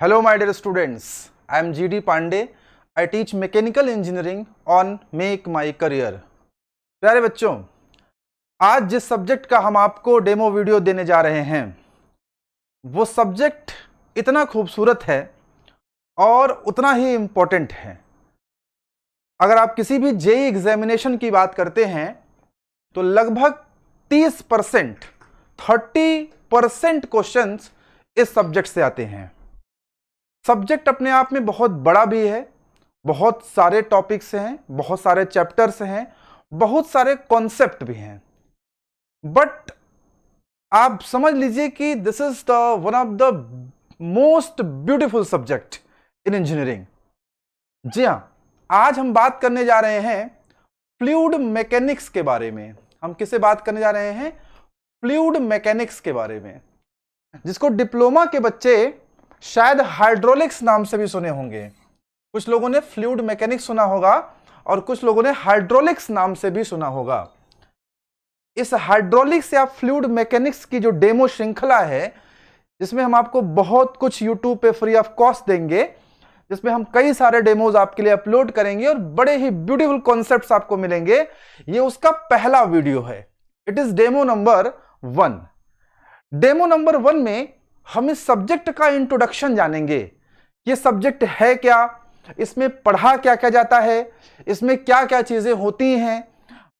Hello my dear students, I am GD Pandey. I teach mechanical engineering on Make My Career. प्यारे बच्चों, आज जिस subject का हम आपको डेमो वीडियो देने जा रहे हैं वो सब्जेक्ट इतना खूबसूरत है और उतना ही इम्पोर्टेंट है। अगर आप किसी भी जेईई एग्जामिनेशन की बात करते हैं तो लगभग 30% क्वेश्चंस इस सब्जेक्ट से आते हैं। सब्जेक्ट अपने आप में बहुत बड़ा भी है, बहुत सारे टॉपिक्स हैं, बहुत सारे चैप्टर्स हैं, बहुत सारे कॉन्सेप्ट भी हैं। बट आप समझ लीजिए कि this is the one of the most beautiful subject in engineering. जी हाँ, आज हम बात करने जा रहे हैं फ्लूइड मैकेनिक्स के बारे में। हम किससे बात करने जा रहे हैं? फ्लूइड मैकेनिक्स के बारे में, जिसको डिप्लोमा के बच्चे शायद हाइड्रोलिक्स नाम से भी सुने होंगे। कुछ लोगों ने फ्लूइड मैकेनिक्स सुना होगा और कुछ लोगों ने हाइड्रोलिक्स नाम से भी सुना होगा। इस हाइड्रोलिक्स या फ्लूइड मैकेनिक्स की जो डेमो श्रृंखला है, जिसमें हम आपको बहुत कुछ यूट्यूब पे फ्री ऑफ कॉस्ट देंगे, जिसमें हम कई सारे डेमोज आपके लिए अपलोड करेंगे और बड़े ही ब्यूटीफुल कॉन्सेप्ट्स आपको मिलेंगे। ये उसका पहला वीडियो है। It is demo number 1। Demo number 1 में हम इस सब्जेक्ट का इंट्रोडक्शन जानेंगे। ये सब्जेक्ट है क्या, इसमें पढ़ा क्या क्या जाता है, इसमें क्या क्या चीजें होती हैं,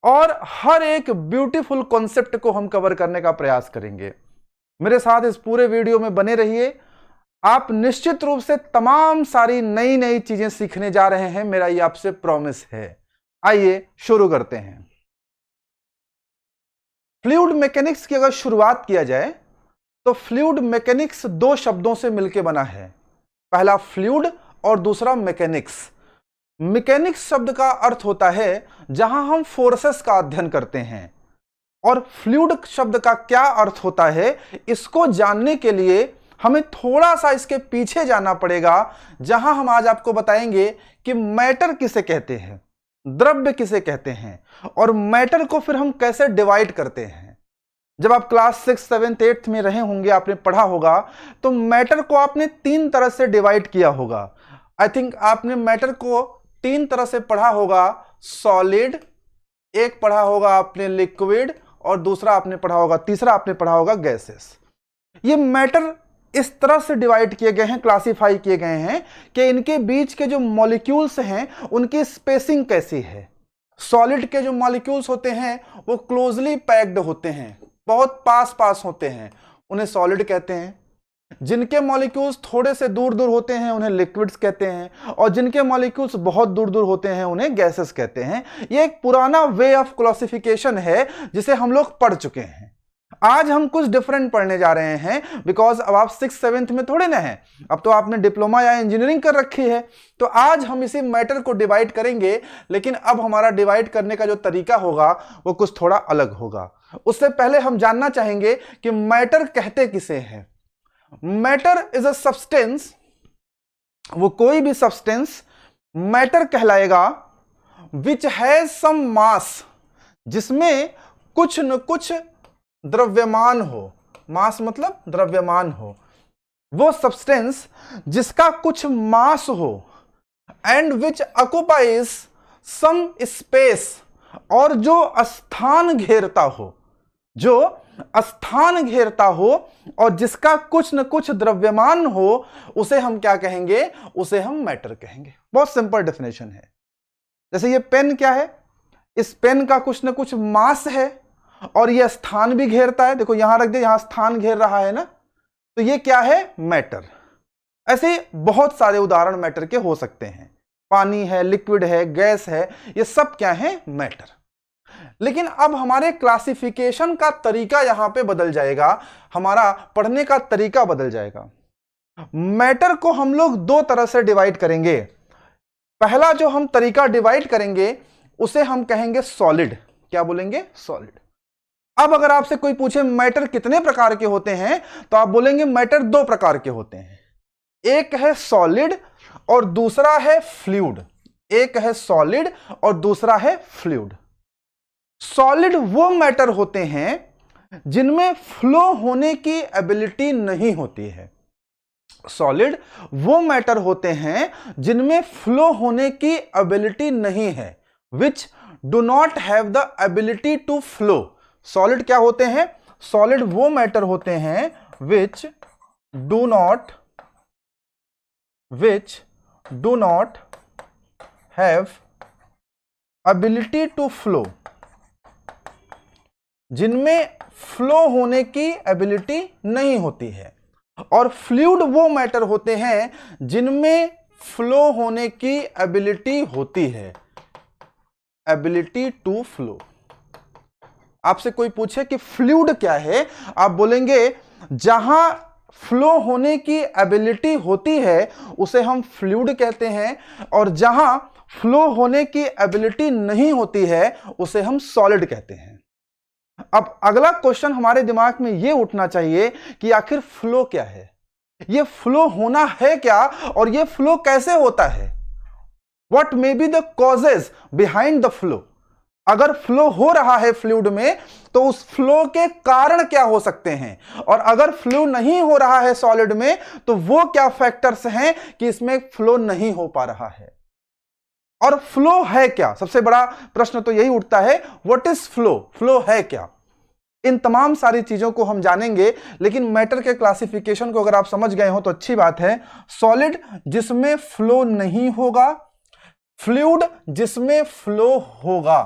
और हर एक ब्यूटीफुल कॉन्सेप्ट को हम कवर करने का प्रयास करेंगे। मेरे साथ इस पूरे वीडियो में बने रहिए। आप निश्चित रूप से तमाम सारी नई नई चीजें सीखने जा रहे हैं, मेरा ये आपसे प्रॉमिस है। आइए शुरू करते हैं। फ्लूइड मैकेनिक्स की अगर शुरुआत किया जाए तो फ्लूइड मैकेनिक्स दो शब्दों से मिलकर बना है। पहला फ्लूइड और दूसरा मैकेनिक्स। मैकेनिक्स शब्द का अर्थ होता है जहां हम फोर्सेस का अध्ययन करते हैं, और फ्लूइड शब्द का क्या अर्थ होता है इसको जानने के लिए हमें थोड़ा सा इसके पीछे जाना पड़ेगा, जहां हम आज आपको बताएंगे कि मैटर किसे कहते हैं, द्रव्य किसे कहते हैं, और मैटर को फिर हम कैसे डिवाइड करते हैं। जब आप क्लास 6, 7, 8 में रहे होंगे, आपने पढ़ा होगा, तो मैटर को आपने 3 तरह से डिवाइड किया होगा। आई थिंक आपने मैटर को 3 तरह से पढ़ा होगा। सॉलिड, एक पढ़ा होगा आपने लिक्विड, और दूसरा आपने पढ़ा होगा, तीसरा आपने पढ़ा होगा गैसेस। ये मैटर इस तरह से डिवाइड किए गए हैं, क्लासिफाई किए गए हैं कि इनके बीच के जो मॉलिक्यूल्स हैं उनकी स्पेसिंग कैसी है। सॉलिड के जो मॉलिक्यूल्स होते हैं वो क्लोजली पैक्ड होते हैं, बहुत पास पास होते हैं, उन्हें सॉलिड कहते हैं। जिनके मॉलिक्यूल्स थोड़े से दूर दूर होते हैं उन्हें लिक्विड्स कहते हैं, और जिनके मॉलिक्यूल्स बहुत दूर दूर होते हैं उन्हें गैसेस कहते हैं। ये एक पुराना वे ऑफ क्लासिफिकेशन है जिसे हम लोग पढ़ चुके हैं। आज हम कुछ डिफरेंट पढ़ने जा रहे हैं, बिकॉज अब आप 6th 7th में थोड़े ना हैं, अब तो आपने डिप्लोमा या इंजीनियरिंग कर रखी है। तो आज हम इसी मैटर को डिवाइड करेंगे, लेकिन अब हमारा डिवाइड करने का जो तरीका होगा वो कुछ थोड़ा अलग होगा। उससे पहले हम जानना चाहेंगे कि मैटर कहते किसे हैं। मैटर इज अ सब्सटेंस, वो कोई भी सब्सटेंस मैटर कहलाएगा विच हैज सम मास, जिसमें कुछ न कुछ द्रव्यमान हो। मास मतलब द्रव्यमान हो। वो सब्सटेंस जिसका कुछ मास हो, and which occupies some space, और जो स्थान घेरता हो, जो स्थान घेरता हो और जिसका कुछ न कुछ द्रव्यमान हो, उसे हम क्या कहेंगे? उसे हम मैटर कहेंगे। बहुत सिंपल डेफिनेशन है। जैसे ये पेन क्या है? इस पेन का कुछ न कुछ मास है और यह स्थान भी घेरता है। देखो यहां रख दे, यहां स्थान घेर रहा है ना, तो ये क्या है? मैटर। ऐसे बहुत सारे उदाहरण मैटर के हो सकते हैं। पानी है, लिक्विड है, गैस है, ये सब क्या है? मैटर। लेकिन अब हमारे क्लासिफिकेशन का तरीका यहां पे बदल जाएगा, हमारा पढ़ने का तरीका बदल जाएगा। मैटर को हम लोग 2 तरह से डिवाइड करेंगे। पहला जो हम तरीका डिवाइड करेंगे उसे हम कहेंगे सॉलिड। क्या बोलेंगे? सॉलिड। अब अगर आपसे कोई पूछे मैटर कितने प्रकार के होते हैं, तो आप बोलेंगे मैटर 2 प्रकार के होते हैं। एक है सॉलिड और दूसरा है फ्लूइड। एक है सॉलिड और दूसरा है फ्लूइड। सॉलिड वो मैटर होते हैं जिनमें फ्लो होने की एबिलिटी नहीं होती है। सॉलिड वो मैटर होते हैं जिनमें फ्लो होने की एबिलिटी नहीं है, which do not have the ability to flow. Solid क्या होते हैं? सॉलिड वो मैटर होते हैं which do not have ability to flow, जिनमें फ्लो होने की एबिलिटी नहीं होती है। और फ्लूइड वो मैटर होते हैं जिनमें फ्लो होने की एबिलिटी होती है, एबिलिटी टू फ्लो। आपसे कोई पूछे कि फ्लूइड क्या है, आप बोलेंगे जहां फ्लो होने की एबिलिटी होती है उसे हम फ्लूइड कहते हैं, और जहां फ्लो होने की एबिलिटी नहीं होती है उसे हम सॉलिड कहते हैं। अब अगला क्वेश्चन हमारे दिमाग में यह उठना चाहिए कि आखिर फ्लो क्या है, यह फ्लो होना है क्या, और यह फ्लो कैसे होता है। What may be the causes behind the flow? अगर फ्लो हो रहा है फ्लूइड में तो उस फ्लो के कारण क्या हो सकते हैं, और अगर फ्लो नहीं हो रहा है सॉलिड में तो वो क्या फैक्टर्स हैं कि इसमें फ्लो नहीं हो पा रहा है। और फ्लो है क्या, सबसे बड़ा प्रश्न तो यही उठता है, व्हाट इज फ्लो, फ्लो है क्या। इन तमाम सारी चीजों को हम जानेंगे, लेकिन मैटर के क्लासिफिकेशन को अगर आप समझ गए हो तो अच्छी बात है। सॉलिड जिसमें फ्लो नहीं होगा, फ्लूइड जिसमें फ्लो होगा।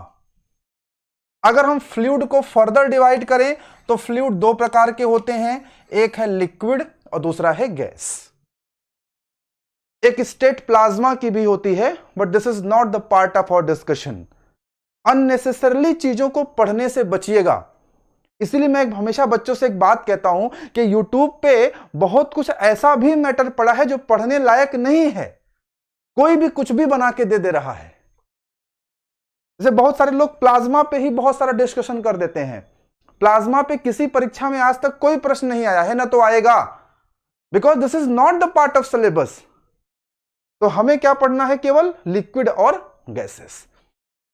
अगर हम फ्लूइड को फर्दर डिवाइड करें तो फ्लूइड दो प्रकार के होते हैं, एक है लिक्विड और दूसरा है गैस। एक स्टेट प्लाज्मा की भी होती है, but this is not the part of our discussion. Unnecessarily चीजों को पढ़ने से बचिएगा। इसीलिए मैं हमेशा बच्चों से एक बात कहता हूं कि YouTube पे बहुत कुछ ऐसा भी मैटर पड़ा है जो पढ़ने लायक नहीं है, कोई भी कुछ भी बना के दे रहा है। जैसे बहुत सारे लोग प्लाज्मा पे ही बहुत सारा डिस्कशन कर देते हैं। प्लाज्मा पे किसी परीक्षा में आज तक कोई प्रश्न नहीं आया है, ना तो आएगा, because this is not the part of syllabus. तो हमें क्या पढ़ना है, केवल लिक्विड और गैसेस।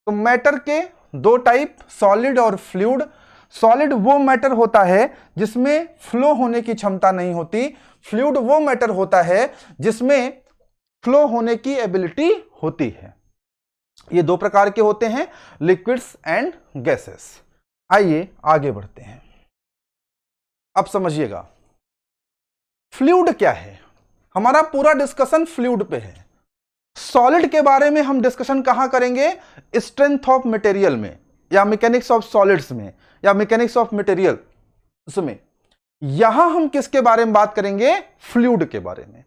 तो मैटर के दो टाइप, सॉलिड और फ्लूइड। सॉलिड वो मैटर होता है जिसमें फ्लो होने की क्षमता नहीं होती, फ्लूइड वो मैटर होता है जिसमें फ्लो होने की एबिलिटी होती है। ये दो प्रकार के होते हैं, लिक्विड्स एंड गैसेस। आइए आगे बढ़ते हैं। अब समझिएगा फ्लूइड क्या है। हमारा पूरा डिस्कशन फ्लूइड पे है। सॉलिड के बारे में हम डिस्कशन कहां करेंगे, स्ट्रेंथ ऑफ मटेरियल में, या मैकेनिक्स ऑफ सॉलिड्स में, या मैकेनिक्स ऑफ मटेरियल उसमें। यहां हम किसके बारे में बात करेंगे, फ्लूइड के बारे में।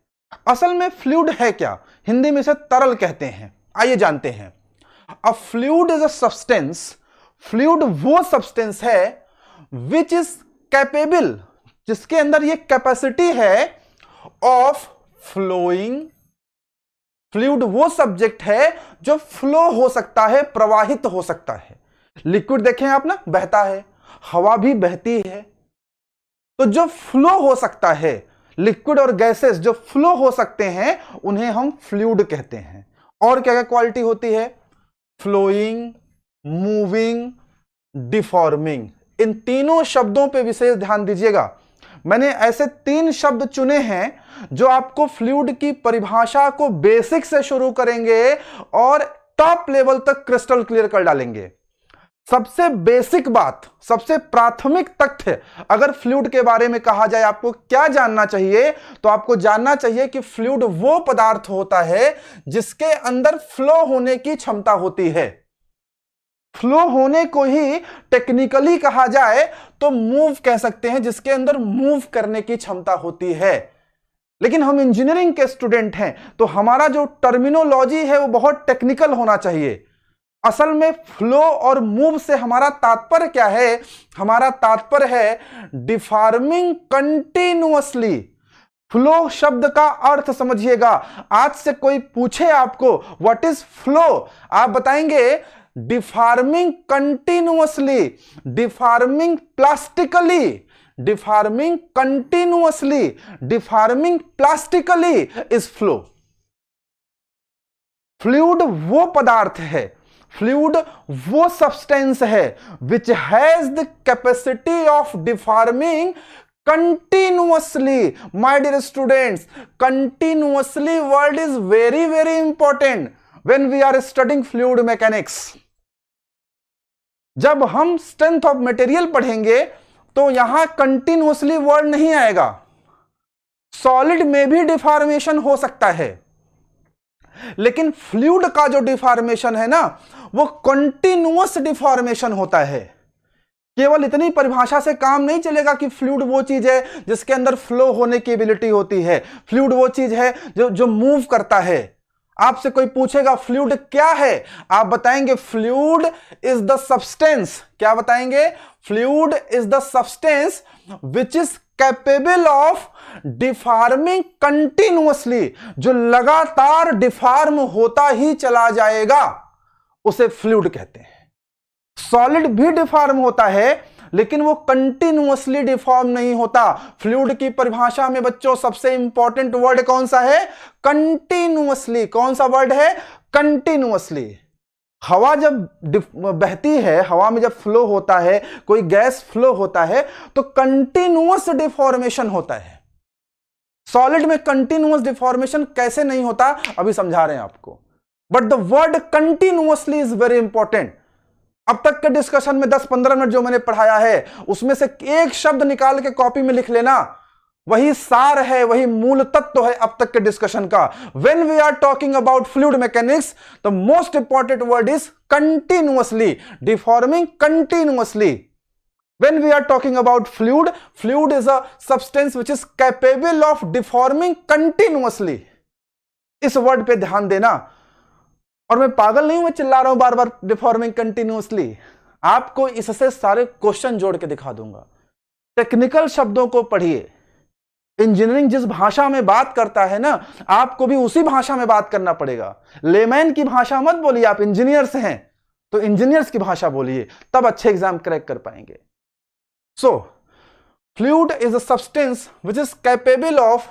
असल में फ्लूइड है क्या, हिंदी में इसे तरल कहते हैं। आइए जानते हैं। अ fluid is a substance, fluid वो सब्सटेंस है विच इज कैपेबल, जिसके अंदर ये कैपेसिटी है ऑफ फ्लोइंग। फ्लूइड वो सब्जेक्ट है जो फ्लो हो सकता है, प्रवाहित हो सकता है। लिक्विड देखें आप ना, बहता है, हवा भी बहती है। तो जो फ्लो हो सकता है, लिक्विड और गैसेस जो फ्लो हो सकते हैं उन्हें हम फ्लूइड कहते हैं। और क्या क्या क्वालिटी होती है, फ्लोइंग, मूविंग, डिफॉर्मिंग। इन तीनों शब्दों पे विशेष ध्यान दीजिएगा। मैंने ऐसे 3 शब्द चुने हैं जो आपको फ्लूइड की परिभाषा को बेसिक से शुरू करेंगे और टॉप लेवल तक क्रिस्टल क्लियर कर डालेंगे। सबसे बेसिक बात, सबसे प्राथमिक तथ्य, अगर फ्लूइड के बारे में कहा जाए आपको क्या जानना चाहिए, तो आपको जानना चाहिए कि फ्लूइड वो पदार्थ होता है जिसके अंदर फ्लो होने की क्षमता होती है। फ्लो होने को ही टेक्निकली कहा जाए तो मूव कह सकते हैं, जिसके अंदर मूव करने की क्षमता होती है। लेकिन हम इंजीनियरिंग के स्टूडेंट हैं तो हमारा जो टर्मिनोलॉजी है वो बहुत टेक्निकल होना चाहिए। असल में फ्लो और मूव से हमारा तात्पर्य क्या है, हमारा तात्पर्य है डिफॉर्मिंग कंटिन्यूअसली। फ्लो शब्द का अर्थ समझिएगा। आज से कोई पूछे आपको व्हाट इज फ्लो, आप बताएंगे deforming continuously, deforming plastically, deforming continuously, deforming plastically is flow. Fluid वो पदार्थ है, फ्लूइड वो सब्सटेंस है which has the capacity of deforming continuously. My dear students, continuously word is very very important when we are studying fluid mechanics. जब हम strength of material पढ़ेंगे तो यहां कंटिन्यूअसली वर्ड नहीं आएगा। सॉलिड में भी डिफॉर्मेशन हो सकता है, लेकिन फ्लूइड का जो डिफॉर्मेशन है ना, वो कंटिन्यूअस डिफॉर्मेशन होता है। केवल इतनी परिभाषा से काम नहीं चलेगा कि फ्लूइड वो चीज है जिसके अंदर फ्लो होने की एबिलिटी होती है, फ्लूइड वो चीज है जो मूव करता है। आपसे कोई पूछेगा फ्लूइड क्या है, आप बताएंगे फ्लूइड इज द सब्सटेंस। क्या बताएंगे? Fluid is the substance which is capable of deforming continuously, जो लगातार डिफॉर्म होता ही चला जाएगा, उसे फ्लूइड कहते हैं। सॉलिड भी डिफॉर्म होता है, लेकिन वो कंटिन्यूअसली डिफॉर्म नहीं होता। फ्लूइड की परिभाषा में बच्चों सबसे इंपॉर्टेंट वर्ड कौन सा है? कंटिन्यूअसली। कौन सा वर्ड है? कंटिन्यूअसली। हवा जब बहती है, हवा में जब फ्लो होता है, कोई गैस फ्लो होता है, तो कंटिन्यूअस डिफॉर्मेशन होता है। सॉलिड में कंटिन्यूअस डिफॉर्मेशन कैसे नहीं होता, अभी समझा रहे हैं आपको। But the word continuously is very important. अब तक के डिस्कशन में 10-15 मिनट जो मैंने पढ़ाया है, उसमें से एक शब्द निकाल के कॉपी में लिख लेना, वही सार है, वही मूल तत्व है अब तक के डिस्कशन का। When we are talking about fluid mechanics, the most important word is continuously, deforming continuously. When we are talking about fluid, fluid is a substance which is capable of deforming continuously. इस word पे ध्यान देना। और मैं पागल नहीं हूं, मैं चिल्ला रहा हूं बार बार डिफॉर्मिंग कंटिन्यूअसली। आपको इससे सारे क्वेश्चन जोड़ के दिखा दूंगा। टेक्निकल शब्दों को पढ़िए। इंजीनियरिंग जिस भाषा में बात करता है ना, आपको भी उसी भाषा में बात करना पड़ेगा। लेमैन की भाषा मत बोलिए, आप इंजीनियर्स हैं तो इंजीनियर्स की भाषा बोलिए, तब अच्छे एग्जाम क्रैक कर पाएंगे। So, fluid is a substance which is capable of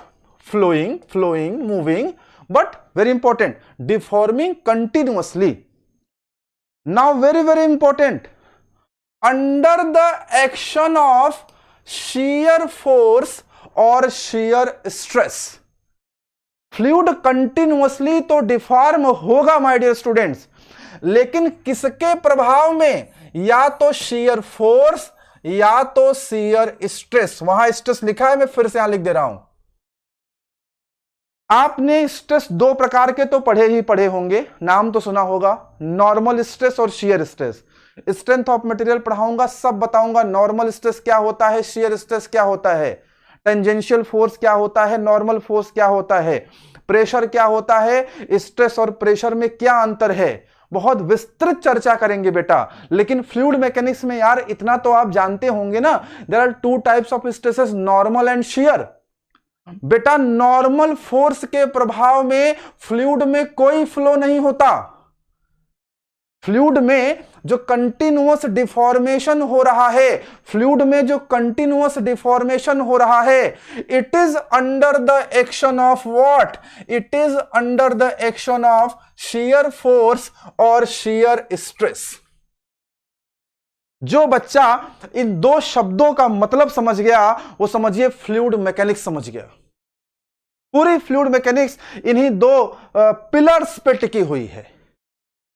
flowing, moving, but very important, deforming continuously. Now, very, very important, under the action of shear force or shear stress. Fluid continuously तो deform होगा my dear students, लेकिन किसके प्रभाव में? या तो shear force या तो शियर स्ट्रेस। वहां स्ट्रेस लिखा है, मैं फिर से यहां लिख दे रहा हूं। आपने स्ट्रेस दो प्रकार के तो पढ़े होंगे, नाम तो सुना होगा, नॉर्मल स्ट्रेस और shear stress. Strength of material पढ़ाऊंगा, सब बताऊंगा। नॉर्मल स्ट्रेस क्या होता है, शियर स्ट्रेस क्या होता है, टेंजेंशियल फोर्स क्या होता है, नॉर्मल फोर्स क्या होता है, प्रेशर क्या होता है, स्ट्रेस और प्रेशर में क्या अंतर है, बहुत विस्तृत चर्चा करेंगे बेटा। लेकिन फ्लूइड मैकेनिक्स में यार इतना तो आप जानते होंगे ना, there are two types of stresses, normal and shear. बेटा नॉर्मल फोर्स के प्रभाव में फ्लूइड में कोई फ्लो नहीं होता। फ्लूइड में जो कंटिन्यूअस डिफॉर्मेशन हो रहा है, फ्लूइड में जो कंटिन्यूअस डिफॉर्मेशन हो रहा है, it is under the action of what? It is under the action of shear force और शियर स्ट्रेस। जो बच्चा इन दो शब्दों का मतलब समझ गया, वो समझिए फ्लूइड मैकेनिक्स समझ गया। पूरी फ्लूइड मैकेनिक्स इन्हीं दो पिलर्स पे टिकी हुई है।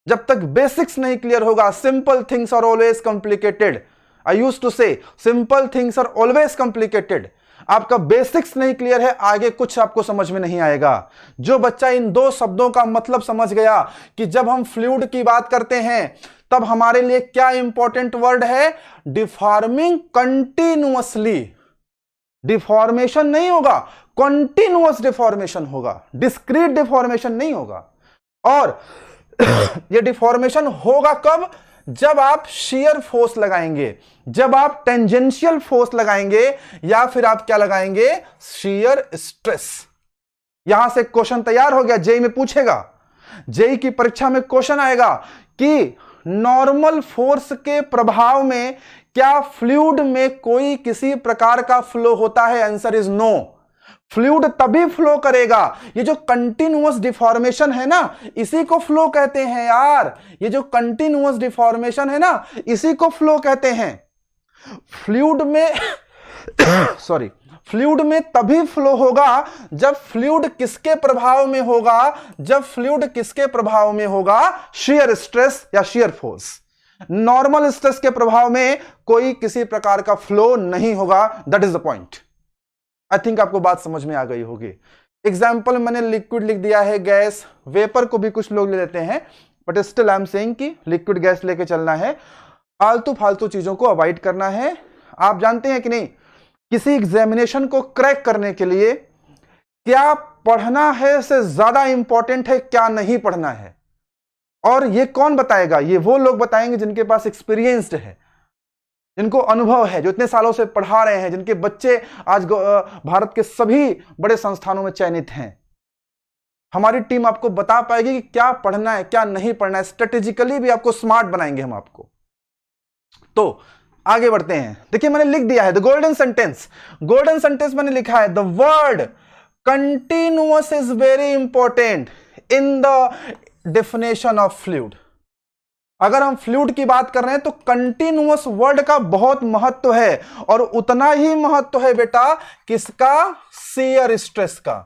जब तक बेसिक्स नहीं क्लियर होगा, simple things are always complicated. I used to say simple things are always complicated. आपका बेसिक्स नहीं क्लियर है, आगे कुछ आपको समझ में नहीं आएगा। जो बच्चा इन दो शब्दों का मतलब समझ गया कि जब हम फ्लूइड की बात करते हैं तब हमारे लिए क्या इंपॉर्टेंट वर्ड है? Deforming continuously. डिफॉर्मेशन नहीं होगा, कंटिन्यूअस डिफॉर्मेशन होगा, डिस्क्रीट डिफॉर्मेशन नहीं होगा। और ये डिफॉर्मेशन होगा कब? जब आप शियर फोर्स लगाएंगे, जब आप टेंजेंशियल फोर्स लगाएंगे, या फिर आप क्या लगाएंगे? Shear stress. यहां से क्वेश्चन तैयार हो गया, जेई में पूछेगा, जेई की परीक्षा में क्वेश्चन आएगा कि नॉर्मल फोर्स के प्रभाव में क्या फ्लूइड में कोई किसी प्रकार का फ्लो होता है? Answer is no. फ्लूइड तभी फ्लो करेगा, ये जो कंटिन्यूअस डिफॉर्मेशन है ना, इसी को फ्लो कहते हैं यार। ये जो कंटिन्यूअस डिफॉर्मेशन है ना, इसी को फ्लो कहते हैं। फ्लूइड में सॉरी, फ्लूइड में तभी फ्लो होगा जब फ्लूइड किसके प्रभाव में होगा, जब फ्लूइड किसके प्रभाव में होगा, शियर स्ट्रेस या शियर फोर्स। नॉर्मल स्ट्रेस के प्रभाव में कोई किसी प्रकार का फ्लो नहीं होगा। That is the point. I think आपको बात समझ में आ गई होगी। एग्जाम्पल मैंने लिक्विड लिख दिया है, गैस, वेपर को भी कुछ लोग ले लेते हैं, but still I am saying कि लिक्विड गैस लेके चलना है, फालतू फालतू चीजों को अवॉइड करना है। आप जानते हैं कि नहीं, किसी एग्जामिनेशन को क्रैक करने के लिए क्या पढ़ना है से ज्यादा इंपॉर्टेंट है क्या नहीं पढ़ना है। और ये कौन बताएगा? ये वो लोग बताएंगे जिनके पास एक्सपीरियंस्ड है, जिनको अनुभव है, जो इतने सालों से पढ़ा रहे हैं, जिनके बच्चे आज भारत के सभी बड़े संस्थानों में चयनित हैं। हमारी टीम आपको बता पाएगी कि क्या पढ़ना है क्या नहीं पढ़ना है, स्ट्रेटेजिकली भी आपको स्मार्ट बनाएंगे हम आपको। तो आगे बढ़ते हैं। देखिए मैंने लिख दिया है the golden sentence. Golden sentence मैंने लिखा है, the word continuous is very important in the definition of fluid. अगर हम फ्लूइड की बात कर रहे हैं तो कंटिन्यूअस वर्ड का बहुत महत्व है, और उतना ही महत्व है बेटा किसका? शियर स्ट्रेस का।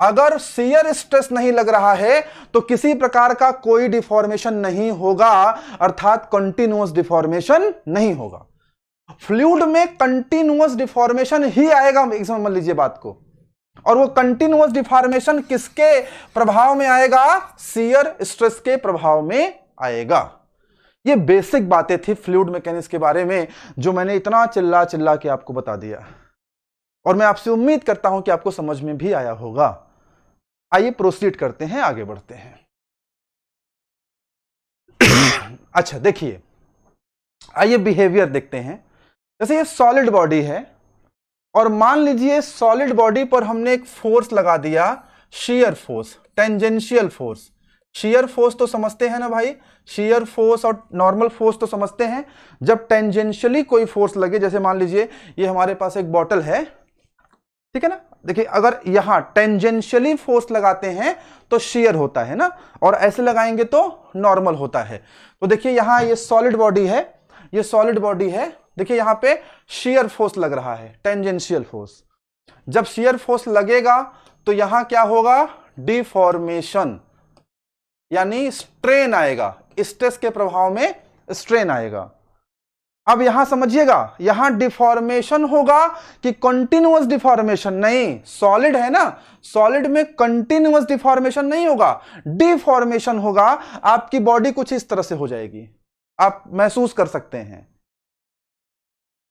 अगर शियर स्ट्रेस नहीं लग रहा है तो किसी प्रकार का कोई डिफॉर्मेशन नहीं होगा, अर्थात कंटिन्यूअस डिफॉर्मेशन नहीं होगा। फ्लूइड में कंटिन्यूअस डिफॉर्मेशन ही आएगा, समझ लीजिए बात को। और वो कंटिन्यूअस डिफॉर्मेशन किसके प्रभाव में आएगा? शियर स्ट्रेस के प्रभाव में आएगा। ये बेसिक बातें थी फ्लूइड मैकेनिक्स के बारे में, जो मैंने इतना चिल्ला चिल्ला के आपको बता दिया, और मैं आपसे उम्मीद करता हूं कि आपको समझ में भी आया होगा। आइए प्रोसीड करते हैं, आगे बढ़ते हैं। अच्छा देखिए, आइए बिहेवियर देखते हैं। जैसे ये सॉलिड बॉडी है, और मान लीजिए सॉलिड बॉडी पर हमने एक फोर्स लगा दिया, shear force, tangential force. Shear force तो समझते हैं ना भाई, शियर फोर्स और नॉर्मल फोर्स तो समझते हैं। जब टेंजेंशियली कोई फोर्स लगे, जैसे मान लीजिए ये हमारे पास एक बॉटल है, ठीक है ना, देखिए अगर यहां टेंजेंशियली फोर्स लगाते हैं तो शियर होता है ना, और ऐसे लगाएंगे तो नॉर्मल होता है। तो देखिए यहां ये सॉलिड बॉडी है, ये सॉलिड बॉडी है, देखिए यहां पे शियर फोर्स लग रहा है, टेंजेंशियल फोर्स। जब शियर फोर्स लगेगा तो यहां क्या होगा? डिफॉर्मेशन, यानी स्ट्रेन आएगा, स्ट्रेस के प्रभाव में स्ट्रेन आएगा। अब यहां समझिएगा, यहां डिफॉर्मेशन होगा कि कंटिन्यूअस डिफॉर्मेशन? नहीं, सॉलिड है ना, सॉलिड में कंटिन्यूअस डिफॉर्मेशन नहीं होगा, डिफॉर्मेशन होगा। आपकी बॉडी कुछ इस तरह से हो जाएगी, आप महसूस कर सकते हैं,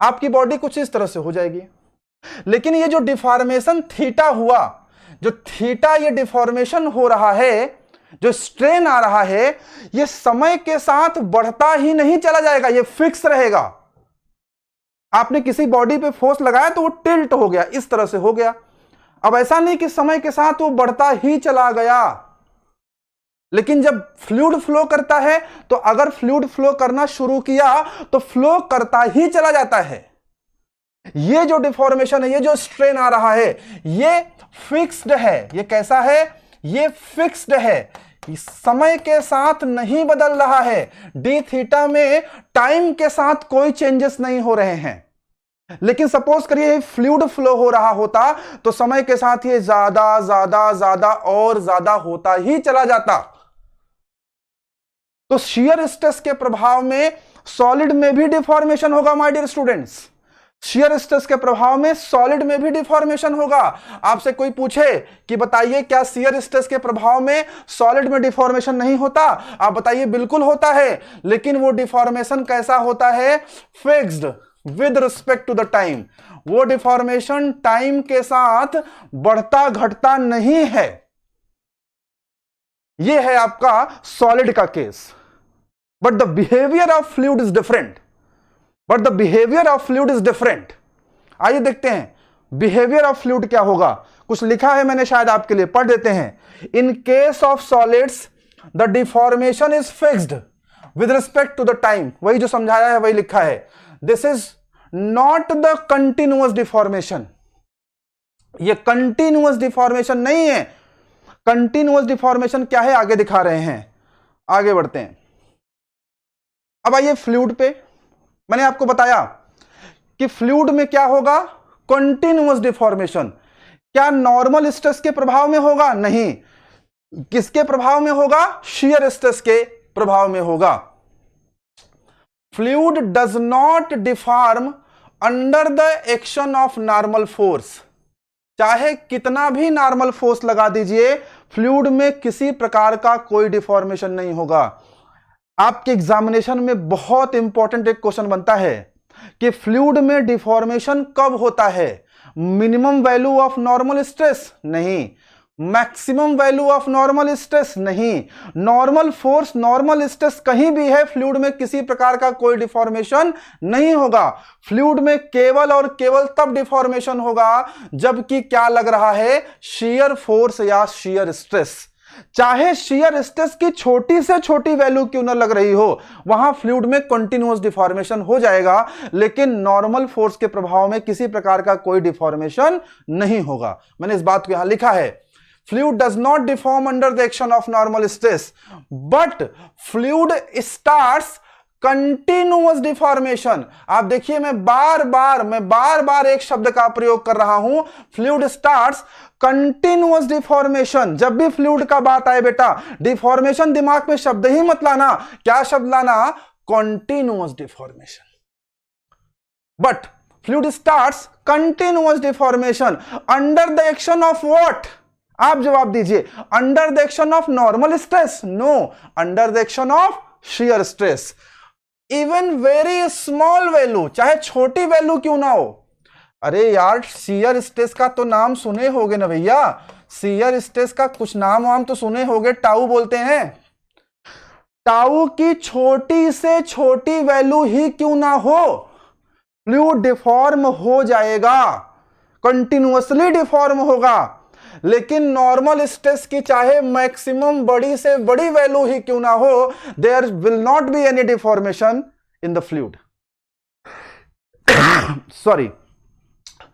आपकी बॉडी कुछ इस तरह से हो जाएगी। लेकिन ये जो डिफॉर्मेशन थीटा हुआ, जो थीटा ये डिफॉर्मेशन हो रहा है, जो स्ट्रेन आ रहा है, ये समय के साथ बढ़ता ही नहीं चला जाएगा, ये फिक्स रहेगा। आपने किसी बॉडी पे फोर्स लगाया तो वो टिल्ट हो गया, इस तरह से हो गया। अब ऐसा नहीं कि समय के साथ वो बढ़ता ही चला गया। लेकिन जब फ्लूइड फ्लो करता है, तो अगर फ्लूइड फ्लो करना शुरू किया तो फ्लो करता ही चला जाता है। ये जो डिफॉर्मेशन है, ये जो स्ट्रेन आ रहा है, ये फिक्स्ड है। ये कैसा है? ये फिक्स्ड है, समय के साथ नहीं बदल रहा है। डी थीटा में टाइम के साथ कोई चेंजेस नहीं हो रहे हैं। लेकिन सपोज करिए फ्लूइड फ्लो हो रहा होता तो समय के साथ ये ज्यादा ज्यादा ज्यादा और ज्यादा होता ही चला जाता। तो शियर स्ट्रेस के प्रभाव में सॉलिड में भी डिफॉर्मेशन होगा my dear students. Shear stress के प्रभाव में सॉलिड में भी डिफॉर्मेशन होगा। आपसे कोई पूछे कि बताइए क्या शियर स्ट्रेस के प्रभाव में सॉलिड में डिफॉर्मेशन नहीं होता? आप बताइए बिल्कुल होता है, लेकिन वो डिफॉर्मेशन कैसा होता है? Fixed with respect to the time. वो डिफॉर्मेशन टाइम के साथ बढ़ता घटता नहीं है। ये है आपका सॉलिड का case. But the behaviour of fluid is different. But the behaviour of fluid is different. आइए देखते हैं बिहेवियर ऑफ फ्लूइड क्या होगा। कुछ लिखा है मैंने, शायद आपके लिए पढ़ देते हैं। In case of solids the deformation is fixed with respect to the time. वही जो समझाया है वही लिखा है। This is not the continuous deformation. ये कंटिन्यूअस डिफॉर्मेशन नहीं है। कंटिन्यूअस डिफॉर्मेशन क्या है आगे दिखा रहे हैं। आगे बढ़ते हैं। अब आइए फ्लूइड पे। मैंने आपको बताया कि फ्लूइड में क्या होगा, कंटिन्यूअस डिफॉर्मेशन। क्या नॉर्मल स्ट्रेस के प्रभाव में होगा? नहीं। किसके प्रभाव में होगा? शियर स्ट्रेस के प्रभाव में होगा। Fluid does not deform under the action of normal force. चाहे कितना भी नॉर्मल फोर्स लगा दीजिए, फ्लूइड में किसी प्रकार का कोई डिफॉर्मेशन नहीं होगा। आपके एग्जामिनेशन में बहुत इंपॉर्टेंट एक क्वेश्चन बनता है कि फ्लूइड में डिफॉर्मेशन कब होता है? Minimum value of normal stress? नहीं। Maximum value of normal stress? नहीं। नॉर्मल फोर्स, नॉर्मल स्ट्रेस कहीं भी है, फ्लूइड में किसी प्रकार का कोई डिफॉर्मेशन नहीं होगा। फ्लूइड में केवल और केवल तब डिफॉर्मेशन होगा जबकि क्या लग रहा है, शियर फोर्स या शियर स्ट्रेस। चाहे शियर स्ट्रेस की छोटी से छोटी वैल्यू क्यों ना लग रही हो, वहां फ्लूइड में कंटिन्यूअस डिफॉर्मेशन हो जाएगा, लेकिन नॉर्मल फोर्स के प्रभाव में किसी प्रकार का कोई डिफॉर्मेशन नहीं होगा। मैंने इस बात को यहां लिखा है, fluid does not deform under the action of normal stress, but fluid starts continuous deformation। आप देखिए, मैं बार बार एक शब्द का प्रयोग कर रहा हूं, fluid starts continuous deformation। जब भी fluid का बात आए बेटा, डिफॉर्मेशन दिमाग में शब्द ही मत लाना। क्या शब्द लाना? continuous deformation। but fluid starts continuous deformation under the action of what? आप जवाब दीजिए, under the action of normal stress? No, under the action of shear stress. Even very small value, चाहे छोटी वैल्यू क्यों ना हो। अरे यार, शियर स्ट्रेस का तो नाम सुने होगे ना भैया, शियर स्ट्रेस का कुछ नाम वाम तो सुने होगे, टाउ बोलते हैं। टाउ की छोटी से छोटी वैल्यू ही क्यों ना हो, फ्लूइड डिफॉर्म हो जाएगा, कंटिन्यूअसली डिफॉर्म होगा। लेकिन नॉर्मल स्ट्रेस की चाहे मैक्सिमम बड़ी से बड़ी वैल्यू ही क्यों ना हो, there will not be any deformation in the fluid. Sorry,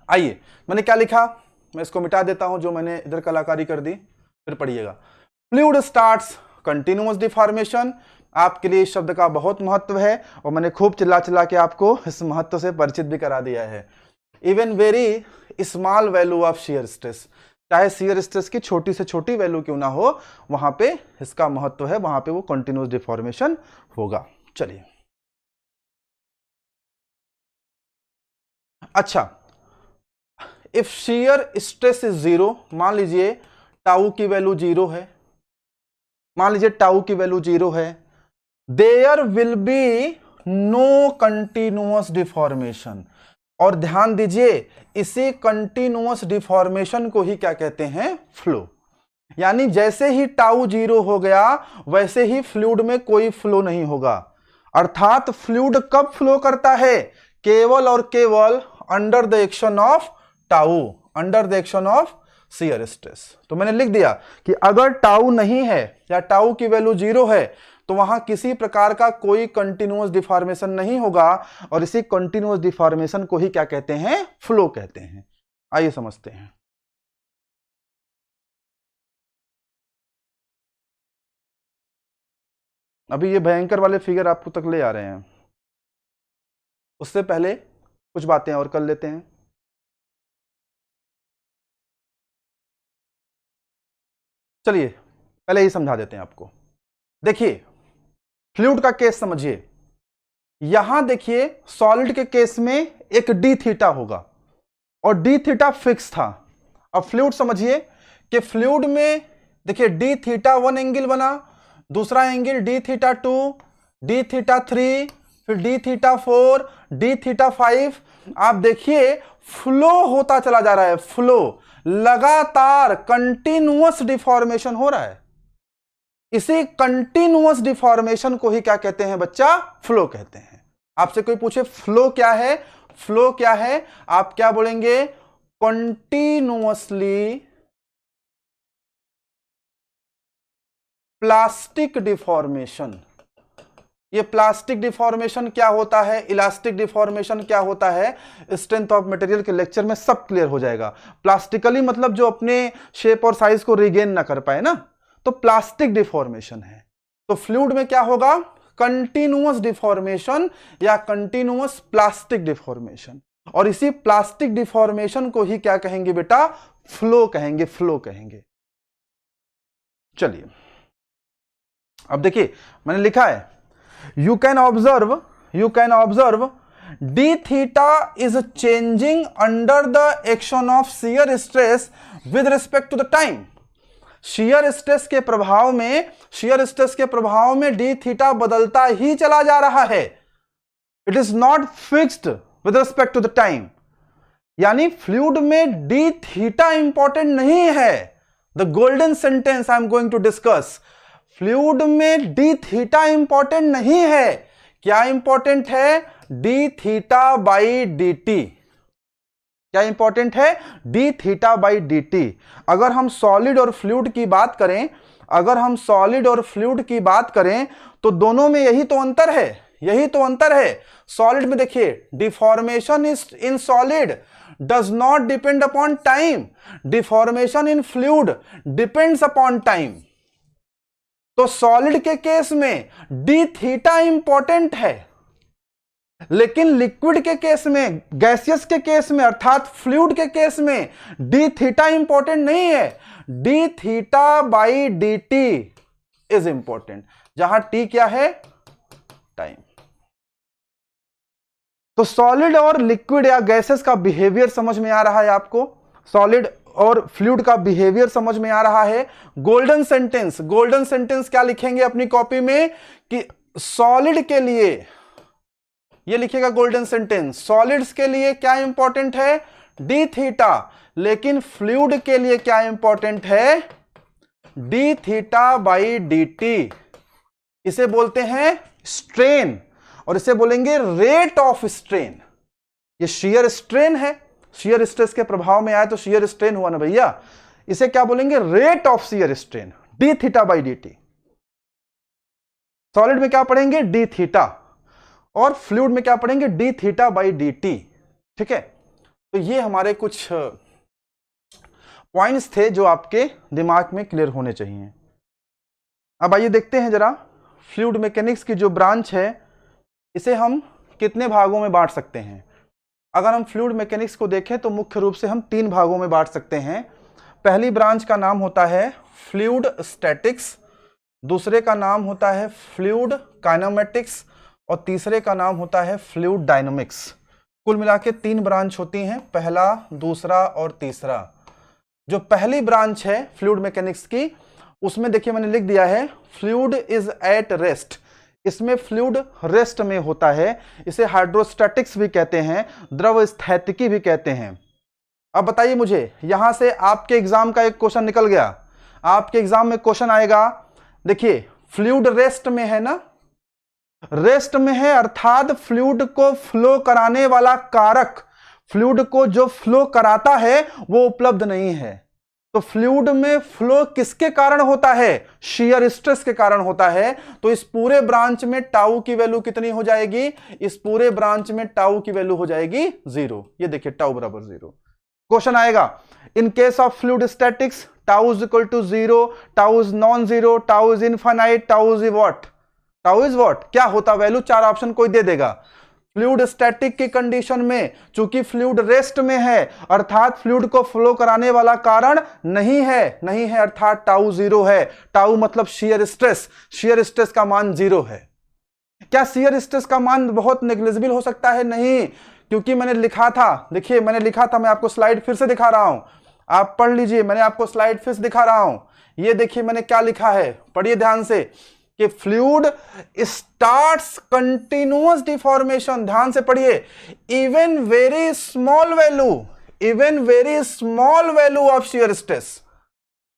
आइए, मैंने क्या लिखा, मैं इसको मिटा देता हूं, जो मैंने इधर कलाकारी कर दी, फिर पढ़िएगा। Fluid starts continuous deformation. आपके लिए इस शब्द का बहुत महत्व है और मैंने खूब चिल्ला चिल्ला के आपको इस महत्व से परिचित भी करा दिया है। Even very small value of shear stress, चाहे शियर स्ट्रेस की छोटी से छोटी वैल्यू क्यों ना हो, वहां पे इसका महत्व है, वहां पे वो कंटिन्यूअस डिफॉर्मेशन होगा। चलिए, अच्छा, if shear stress is zero, मान लीजिए टाउ की वैल्यू जीरो है, मान लीजिए टाउ की वैल्यू जीरो है, there will be no continuous deformation. और ध्यान दीजिए, इसी कंटिन्यूअस डिफॉर्मेशन को ही क्या कहते हैं? फ्लो। यानी जैसे ही टाउ जीरो हो गया, वैसे ही फ्लूइड में कोई फ्लो नहीं होगा। अर्थात फ्लूइड कब फ्लो करता है? केवल और केवल under the action of tau, under the action of shear stress. तो मैंने लिख दिया कि अगर टाउ नहीं है या टाउ की वैल्यू जीरो है, तो वहां किसी प्रकार का कोई कंटिन्यूअस डिफॉर्मेशन नहीं होगा, और इसी कंटिन्यूअस डिफॉर्मेशन को ही क्या कहते हैं? फ्लो कहते हैं। आइए समझते हैं। अभी ये भयंकर वाले फिगर आपको तक ले आ रहे हैं, उससे पहले कुछ बातें और कर लेते हैं। चलिए, पहले ही समझा देते हैं आपको। देखिए, फ्लूइड का केस समझिए। यहां देखिए, सॉलिड के केस में एक डी थीटा होगा और डी थीटा फिक्स था। अब फ्लूइड समझिए कि फ्लूइड में देखिए डी थीटा 1 एंगल बना, दूसरा angle D theta 2, D theta 3, फिर डी थीटा 4, डी थीटा 5। आप देखिए फ्लो होता चला जा रहा है, फ्लो, लगातार कंटिन्यूअस डिफॉर्मेशन हो रहा है। इसी कंटिन्यूअस डिफॉर्मेशन को ही क्या कहते हैं बच्चा? फ्लो कहते हैं। आपसे कोई पूछे फ्लो क्या है, फ्लो क्या है, आप क्या बोलेंगे? Continuously plastic deformation. ये प्लास्टिक डिफॉर्मेशन क्या होता है, इलास्टिक डिफॉर्मेशन क्या होता है, स्ट्रेंथ ऑफ मटेरियल के लेक्चर में सब क्लियर हो जाएगा। प्लास्टिकली मतलब जो अपने शेप और साइज को रिगेन ना कर पाए ना, तो प्लास्टिक डिफॉर्मेशन है। तो फ्लूइड में क्या होगा? कंटिन्यूअस डिफॉर्मेशन या कंटिन्यूअस प्लास्टिक डिफॉर्मेशन। और इसी प्लास्टिक डिफॉर्मेशन को ही क्या कहेंगे बेटा? फ्लो कहेंगे, फ्लो कहेंगे। चलिए अब देखिए मैंने लिखा है, you can observe d theta is changing under the action of shear stress with respect to the time. Shear stress के प्रभाव में डी थीटा बदलता ही चला जा रहा है। It is not fixed with respect to the time, यानी fluid में डी थीटा इंपॉर्टेंट नहीं है। The golden sentence I am going to discuss, fluid में डी थीटा इंपॉर्टेंट नहीं है। क्या इंपॉर्टेंट है? D theta by d t. क्या इंपॉर्टेंट है? D theta by d t. अगर हम सॉलिड और फ्लूइड की बात करें, तो दोनों में यही तो अंतर है। सॉलिड में देखिए, deformation in solid does not depend upon time, deformation in fluid depends upon time. तो सॉलिड के केस में डी थीटा इंपॉर्टेंट है, लेकिन लिक्विड के केस में, गैसियस के केस में अर्थात फ्लूइड के केस में डी थीटा इंपॉर्टेंट नहीं है। D theta by d T is important, जहां टी क्या है? टाइम। तो सॉलिड और लिक्विड या गैसेस का बिहेवियर समझ में आ रहा है आपको? सॉलिड और फ्लूइड का बिहेवियर समझ में आ रहा है? गोल्डन सेंटेंस क्या लिखेंगे अपनी कॉपी में कि सॉलिड के लिए, ये लिखिएगा गोल्डन सेंटेंस, सॉलिड्स के लिए क्या इंपॉर्टेंट है? D theta. लेकिन फ्लूइड के लिए क्या इंपॉर्टेंट है? D theta by d T. इसे बोलते हैं स्ट्रेन, और इसे बोलेंगे रेट ऑफ स्ट्रेन। ये शियर स्ट्रेन है, शियर स्ट्रेस के प्रभाव में आए तो शियर स्ट्रेन हुआ ना भैया। इसे क्या बोलेंगे? Rate of shear strain, D theta by d T. Solid में क्या पढ़ेंगे? डी थीटा, और फ्लूइड में क्या पढ़ेंगे? D theta by d T. ठीक है, तो ये हमारे कुछ पॉइंट्स थे जो आपके दिमाग में क्लियर होने चाहिए। अब आइए देखते हैं जरा, फ्लूइड मैकेनिक्स की जो ब्रांच है इसे हम कितने भागों में बांट सकते हैं। अगर हम फ्लूइड मैकेनिक्स को देखें तो मुख्य रूप से हम 3 भागों में बांट सकते हैं। पहली ब्रांच का नाम होता है फ्लूइड स्टैटिक्स, दूसरे का नाम होता है फ्लूइड काइनेमेटिक्स, और तीसरे का नाम होता है फ्लूइड डायनामिक्स। कुल मिला के 3 ब्रांच होती हैं, पहला, दूसरा और तीसरा। जो पहली ब्रांच है फ्लूइड मैकेनिक्स की, उसमें देखिए मैंने लिख दिया है फ्लूइड इज एट रेस्ट। इसमें फ्लूइड रेस्ट में होता है। इसे हाइड्रोस्टैटिक्स भी कहते हैं, द्रव स्थैतिकी भी कहते हैं। अब बताइए मुझे, यहां से आपके एग्जाम का एक क्वेश्चन निकल गया। आपके एग्जाम में क्वेश्चन आएगा, देखिए फ्लूइड रेस्ट में है ना, रेस्ट में है अर्थात फ्लूइड को फ्लो कराने वाला कारक, फ्लूइड को जो फ्लो कराता है वो उपलब्ध नहीं है। तो फ्लूइड में फ्लो किसके कारण होता है? शियर स्ट्रेस के कारण होता है। तो इस पूरे ब्रांच में टाउ की वैल्यू कितनी हो जाएगी? इस पूरे ब्रांच में टाउ की वैल्यू हो जाएगी 0। ये देखिए टाउ बराबर 0। क्वेश्चन आएगा, in case of fluid statics tau is equal to 0, tau is non zero, tau is infinite, tau is what? Tau is what? क्या होता वैल्यू? 4 ऑप्शन कोई दे देगा। फ्लूइड स्टैटिक की कंडीशन में चूंकि फ्लूइड रेस्ट में है अर्थात फ्लूइड को फ्लो कराने वाला कारण नहीं है अर्थात टाउ 0 है। टाउ मतलब शियर स्ट्रेस, शियर स्ट्रेस का मान 0 है। क्या शियर स्ट्रेस का मान बहुत नेग्लिजिबल हो सकता है? नहीं, क्योंकि मैंने लिखा था, देखिए मैंने लिखा था, मैं आपको स्लाइड फिर से दिखा रहा हूं, आप पढ़ लीजिए, मैंने आपको स्लाइड फिर से दिखा रहा हूं। ये देखिए मैंने क्या लिखा है, पढ़िए ध्यान से, कि फ्लूइड स्टार्ट्स कंटिन्यूअस डिफॉर्मेशन, ध्यान से पढ़िए, even very small value of shear stress,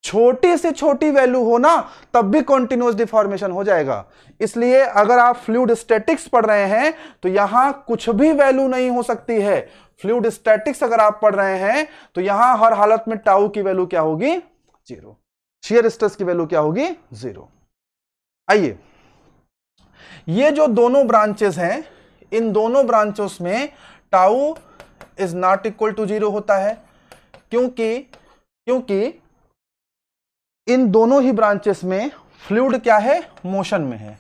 छोटी से छोटी वैल्यू हो ना तब भी कंटिन्यूअस डिफॉर्मेशन हो जाएगा। इसलिए अगर आप फ्लूइड स्टैटिक्स पढ़ रहे हैं तो यहां कुछ भी वैल्यू नहीं हो सकती है। फ्लूइड स्टैटिक्स अगर आप पढ़ रहे हैं तो यहां हर हालत में टाउ की वैल्यू क्या होगी? 0। शियर स्ट्रेस की वैल्यू क्या होगी? 0। आइए, ये जो दोनों ब्रांचेस हैं, इन दोनों ब्रांचेस में tau is not equal to 0 होता है, क्योंकि इन दोनों ही ब्रांचेस में फ्लूइड क्या है? मोशन में है।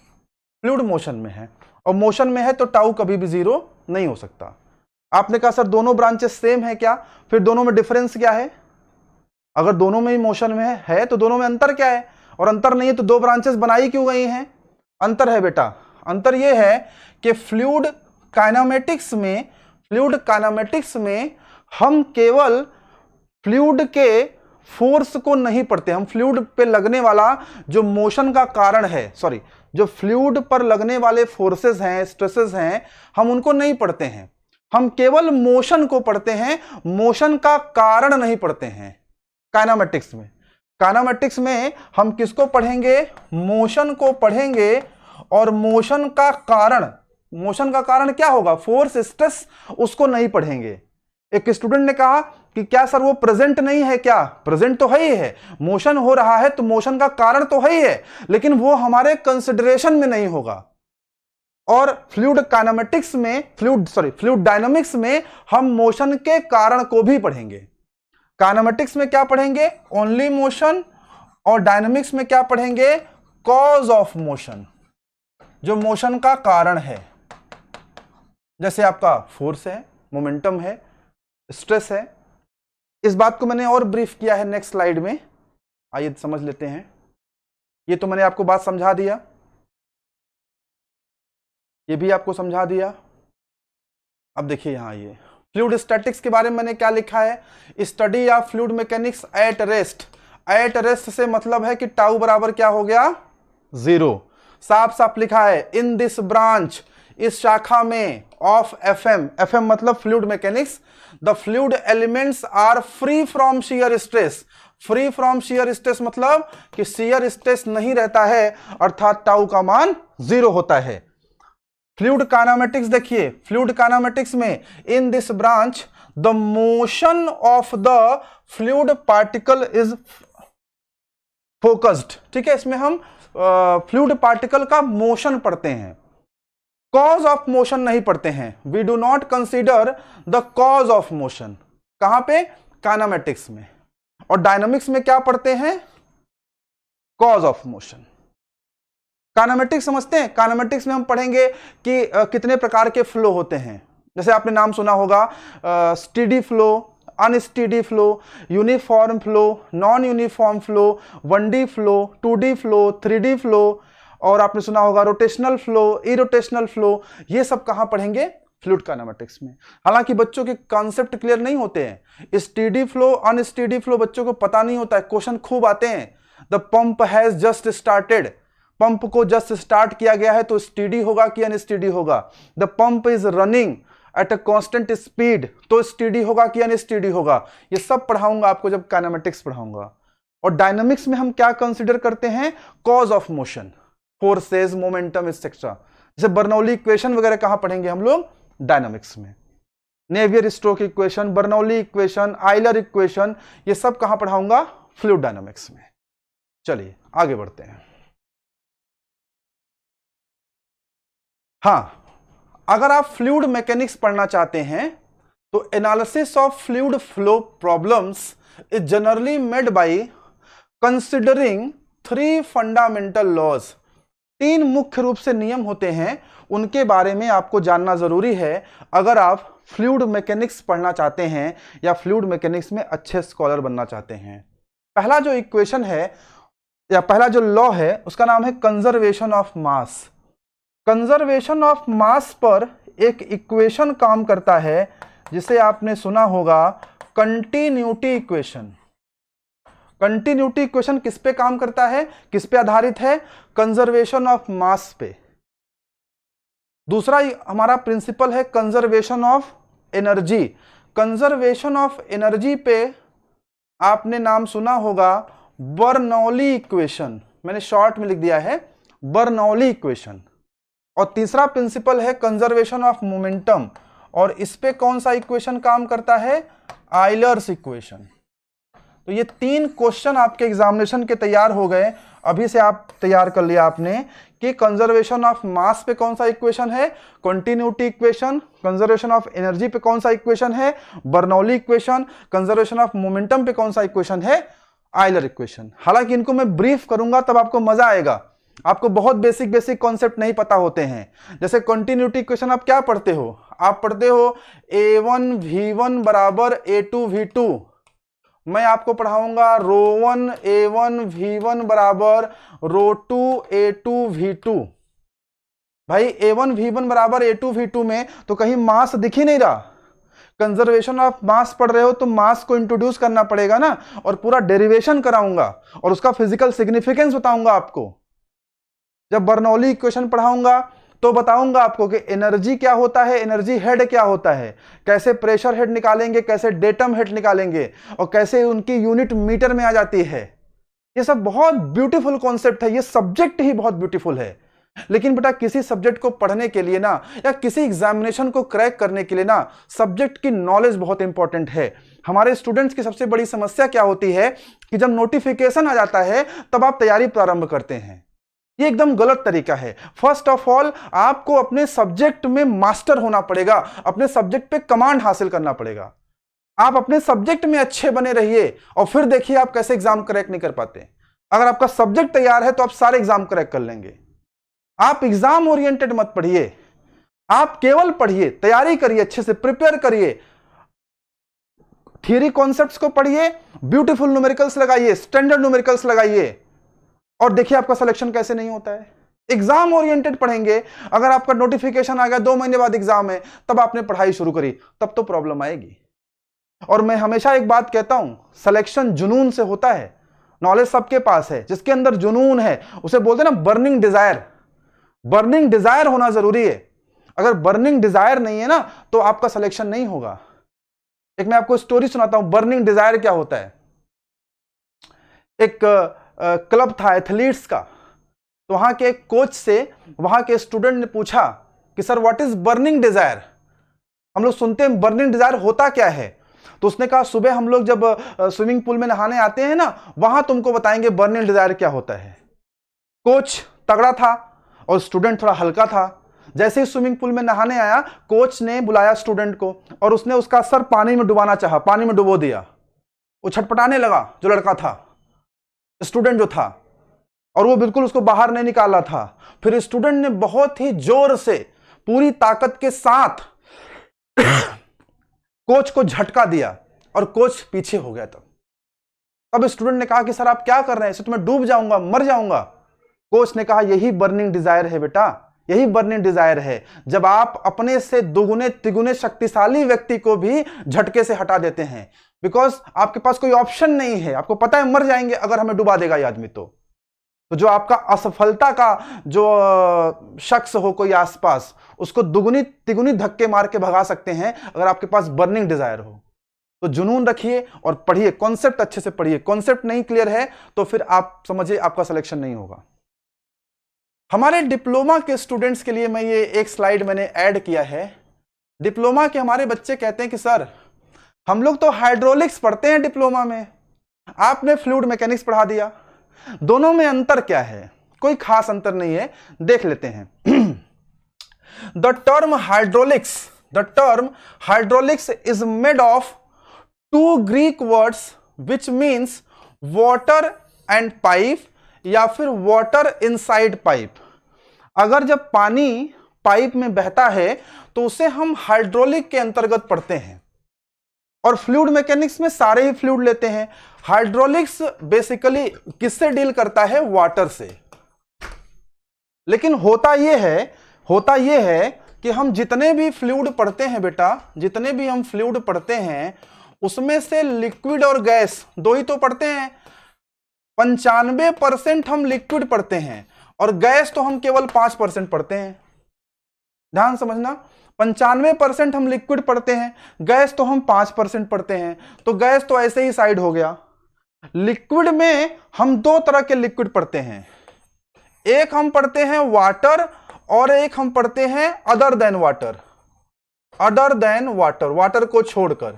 फ्लूइड मोशन में है, और मोशन में है तो टाउ कभी भी 0 नहीं हो सकता। आपने कहा सर दोनों ब्रांचेस सेम है क्या, फिर दोनों में डिफरेंस क्या है? अगर दोनों में ही मोशन में है तो दोनों में अंतर क्या है? और अंतर नहीं है तो दो ब्रांचेस बनाई क्यों गई हैं? अंतर है बेटा, अंतर यह है कि फ्लूइड काइनेमेटिक्स में हम केवल फ्लूइड के फोर्स को नहीं पढ़ते, हम फ्लूइड पे लगने वाला जो मोशन का कारण है, जो फ्लूइड पर लगने वाले फोर्सेस हैं, स्ट्रेसेस हैं, हम उनको नहीं पढ़ते हैं, हम केवल मोशन को पढ़ते हैं, मोशन का कारण नहीं पढ़ते हैं। काइनेमेटिक्स में हम किसको पढ़ेंगे? मोशन को पढ़ेंगे, और मोशन का कारण क्या होगा? फोर्स, स्ट्रेस, उसको नहीं पढ़ेंगे। एक स्टूडेंट ने कहा कि क्या सर वो प्रेजेंट नहीं है क्या? प्रेजेंट तो है ही है, मोशन हो रहा है तो मोशन का कारण तो है ही है, लेकिन वो हमारे कंसिडरेशन में नहीं होगा। और फ्लूइड डायनामिक्स में हम मोशन के कारण को भी पढ़ेंगे। काइनेमेटिक्स में क्या पढ़ेंगे? ओनली मोशन, और डायनामिक्स में क्या पढ़ेंगे? कॉज ऑफ मोशन, जो मोशन का कारण है, जैसे आपका फोर्स है, मोमेंटम है, स्ट्रेस है। इस बात को मैंने और ब्रीफ किया है नेक्स्ट स्लाइड में, आइए समझ लेते हैं। ये तो मैंने आपको बात समझा दिया, ये भी आपको समझा दिया। अब देखिए यहां ये फ्लूइड स्टैटिक्स के बारे में मैंने क्या लिखा है? Study of fluid mechanics at rest. At rest से मतलब है कि टाउ बराबर क्या हो गया? 0। साफ साफ लिखा है इन दिस ब्रांच, इस शाखा में, ऑफ एफएम मतलब fluid mechanics, the fluid elements are free from shear stress. Free from shear stress मतलब कि शियर स्ट्रेस नहीं रहता है, अर्थात टाउ का मान 0 होता है। फ्लूइड काइनेमेटिक्स देखिए, फ्लूइड काइनेमेटिक्स में in this branch the motion of the fluid particle is focused. ठीक है, इसमें हम फ्लूइड पार्टिकल का मोशन पढ़ते हैं, कॉज ऑफ मोशन नहीं पढ़ते हैं। We do not consider the cause of motion. कहां पे? काइनेमेटिक्स में। और डायनामिक्स में क्या पढ़ते हैं? Cause of motion. काइनेमेटिक्स समझते हैं? काइनेमेटिक्स में हम पढ़ेंगे कि कितने प्रकार के फ्लो होते हैं। जैसे आपने नाम सुना होगा steady flow, unsteady flow, uniform flow, non uniform flow, 1D flow, 2D flow, 3D flow, और आपने सुना होगा रोटेशनल फ्लो, इरोटेशनल फ्लो। ये सब कहां पढ़ेंगे? फ्लूइड काइनेमेटिक्स में। हालांकि बच्चों के कॉन्सेप्ट क्लियर नहीं होते हैं। स्टेडी फ्लो, अनस्टेडी फ्लो बच्चों को पता नहीं होता है, क्वेश्चन खूब आते हैं। The pump has just started, pump को जस्ट स्टार्ट किया गया है तो स्टेडी होगा कि अनस्टेडी होगा। The pump is running at a constant speed, तो स्टेडी होगा कि अनस्टेडी होगा। ये सब पढ़ाऊंगा आपको जब काइनेमेटिक्स पढ़ाऊंगा। और डायनामिक्स में हम क्या कंसीडर करते हैं? Cause of motion, forces, momentum etcetera. जैसे बर्नौली इक्वेशन वगैरह कहां पढ़ेंगे हम लोग? डायनामिक्स में। Navier Stoke equation, Bernoulli equation, Euler equation, ये सब कहां पढ़ाऊंगा? फ्लूइड डायनामिक्स में। चलिए आगे बढ़ते हैं। हाँ, अगर आप फ्लूइड मैकेनिक्स पढ़ना चाहते हैं तो analysis of fluid flow problems is generally made by considering 3 fundamental laws. 3 मुख्य रूप से नियम होते हैं, उनके बारे में आपको जानना जरूरी है अगर आप फ्लूइड मैकेनिक्स पढ़ना चाहते हैं या फ्लूइड मैकेनिक्स में अच्छे स्कॉलर बनना चाहते हैं। पहला जो इक्वेशन है या पहला जो लॉ है उसका नाम है conservation of mass. Conservation of mass पर एक इक्वेशन काम करता है जिसे आपने सुना होगा कंटिन्यूटी इक्वेशन। कंटिन्यूटी इक्वेशन किस पे काम करता है? किस पे आधारित है? कंजर्वेशन ऑफ मास पे। दूसरा हमारा प्रिंसिपल है conservation of energy. Conservation of energy पे आपने नाम सुना होगा बर्नौली इक्वेशन, मैंने शॉर्ट में लिख दिया है बर्नौली इक्वेशन। और तीसरा प्रिंसिपल है कंजर्वेशन ऑफ मोमेंटम, और इस पे कौन सा इक्वेशन काम करता है? Euler's equation. तो ये 3 क्वेश्चन आपके एग्जामिनेशन के तैयार हो गए, अभी से आप तैयार कर लिया आपने कि कंजर्वेशन ऑफ मास पे कौन सा इक्वेशन है, continuity equation, conservation of energy पे कौन सा इक्वेशन है, Bernoulli equation, conservation of momentum पे कौन सा इक्वेशन है, आइलर इक्वेशन। हालांकि इनको मैं ब्रीफ करूंगा तब आपको मजा आएगा। आपको बहुत बेसिक कॉन्सेप्ट नहीं पता होते हैं। जैसे कंटिन्यूटी इक्वेशन आप क्या पढ़ते हो? आप पढ़ते हो A1V1 बराबर A2V2, मैं आपको पढ़ाऊंगा ρ1 A1V1 बराबर ρ2 A2V2। भाई A1V1 बराबर A2V2 में तो कहीं मास दिख ही नहीं रहा। कंजर्वेशन ऑफ मास पढ़ रहे हो तो मास को इंट्रोड्यूस करना पड़ेगा ना, और पूरा डेरिवेशन कराऊंगा और उसका फिजिकल सिग्निफिकेंस बताऊंगा आपको। जब बर्नौली इक्वेशन पढ़ाऊंगा तो बताऊंगा आपको कि एनर्जी क्या होता है, एनर्जी हेड क्या होता है, कैसे प्रेशर हेड निकालेंगे, कैसे डेटम हेड निकालेंगे, और कैसे उनकी यूनिट मीटर में आ जाती है। ये सब बहुत ब्यूटीफुल कॉन्सेप्ट है, ये सब्जेक्ट ही बहुत ब्यूटीफुल है। लेकिन बेटा किसी सब्जेक्ट को पढ़ने के लिए ना, या किसी एग्जामिनेशन को क्रैक करने के लिए ना, सब्जेक्ट की नॉलेज बहुत इंपॉर्टेंट है। हमारे स्टूडेंट्स की सबसे बड़ी समस्या क्या होती है कि जब नोटिफिकेशन आ जाता है तब आप तैयारी प्रारंभ करते हैं। ये एकदम गलत तरीका है। फर्स्ट ऑफ ऑल आपको अपने सब्जेक्ट में मास्टर होना पड़ेगा, अपने सब्जेक्ट पे कमांड हासिल करना पड़ेगा। आप अपने सब्जेक्ट में अच्छे बने रहिए और फिर देखिए आप कैसे एग्जाम क्रैक नहीं कर पाते। अगर आपका सब्जेक्ट तैयार है तो आप सारे एग्जाम क्रैक कर लेंगे। आप एग्जाम ओरिएंटेड मत पढ़िए, आप केवल पढ़िए, तैयारी करिए, अच्छे से प्रिपेयर करिए, थियरी कॉन्सेप्ट्स को पढ़िए, ब्यूटीफुल न्यूमेरिकल्स लगाइए, स्टैंडर्ड न्यूमेरिकल्स लगाइए, और देखिए आपका सिलेक्शन कैसे नहीं होता है। एग्जाम ओरिएंटेड पढ़ेंगे। अगर आपका नोटिफिकेशन आ गया 2 महीने बाद एग्जाम है, तब आपने पढ़ाई शुरू करी, तब तो प्रॉब्लम आएगी। और मैं हमेशा एक बात कहता हूं, सिलेक्शन जुनून से होता है। नॉलेज सबके पास है, जिसके अंदर जुनून है उसे बोलते हैं ना बर्निंग डिजायर। बर्निंग डिजायर होना जरूरी है। अगर बर्निंग डिजायर नहीं है ना तो आपका सिलेक्शन नहीं होगा। एक मैं आपको स्टोरी सुनाता हूं, बर्निंग डिजायर क्या होता है। एक क्लब था एथलीट्स का, तो वहां के कोच से वहां के स्टूडेंट ने पूछा कि sir what is burning desire. हम लोग सुनते हैं बर्निंग डिजायर होता क्या है, तो उसने कहा सुबह हम लोग जब स्विमिंग पूल में नहाने आते हैं ना, वहां तुमको बताएंगे बर्निंग डिजायर क्या होता है। कोच तगड़ा था और स्टूडेंट थोड़ा हल्का था। जैसे ही स्विमिंग पूल में नहाने आया, कोच ने बुलाया स्टूडेंट को और उसने उसका सर पानी में डुबाना चाहा, पानी में डुबो दिया। वो छटपटाने लगा, जो लड़का था, स्टूडेंट जो था, और वो बिल्कुल उसको बाहर नहीं निकाला था। फिर स्टूडेंट ने बहुत ही जोर से, पूरी ताकत के साथ कोच को झटका दिया और कोच पीछे हो गया। तब स्टूडेंट ने कहा कि सर आप क्या कर रहे हैं, इससे तो मैं डूब जाऊंगा, मर जाऊंगा। कोच ने कहा यही बर्निंग डिजायर है बेटा, यही बर्निंग डिजायर है। जब आप अपने से दुगुने तिगुने शक्तिशाली व्यक्ति को भी झटके से हटा देते हैं, बिकॉज आपके पास कोई ऑप्शन नहीं है, आपको पता है मर जाएंगे अगर हमें डुबा देगा ये आदमी। तो जो आपका असफलता का जो शख्स हो कोई आसपास, उसको दुगुनी तिगुनी धक्के मार के भगा सकते हैं अगर आपके पास बर्निंग डिजायर हो। तो जुनून रखिए और पढ़िए, कॉन्सेप्ट अच्छे से पढ़िए। कॉन्सेप्ट नहीं क्लियर है तो फिर आप समझिए आपका सिलेक्शन नहीं होगा। हमारे डिप्लोमा के स्टूडेंट्स के लिए मैं ये एक स्लाइड मैंने ऐड किया है। डिप्लोमा के हमारे बच्चे कहते हैं कि सर हम लोग तो हाइड्रोलिक्स पढ़ते हैं डिप्लोमा में, आपने फ्लूइड मैकेनिक्स पढ़ा दिया, दोनों में अंतर क्या है? कोई खास अंतर नहीं है, देख लेते हैं। The term hydraulics is made of 2 Greek words which means water and pipe, या फिर वाटर इनसाइड पाइप। अगर जब पानी पाइप में बहता है तो उसे हम हाइड्रोलिक के अंतर्गत पढ़ते हैं, और फ्लूइड मैकेनिक्स में सारे ही फ्लूइड लेते हैं। हाइड्रोलिक्स बेसिकली किससे डील करता है? वाटर से। लेकिन होता यह है कि हम जितने भी फ्लूइड पढ़ते हैं बेटा, जितने भी हम फ्लूइड पढ़ते हैं उसमें से लिक्विड और गैस दो ही तो पढ़ते हैं। 95% हम लिक्विड पढ़ते हैं और गैस तो हम केवल 5% पढ़ते हैं। ध्यान समझना, 95% हम लिक्विड पढ़ते हैं, गैस तो हम 5% पढ़ते हैं। तो गैस तो ऐसे ही साइड हो गया। लिक्विड में हम 2 तरह के लिक्विड पढ़ते हैं, एक हम पढ़ते हैं वाटर और एक हम पढ़ते हैं other than water. Other than water, water को छोड़कर।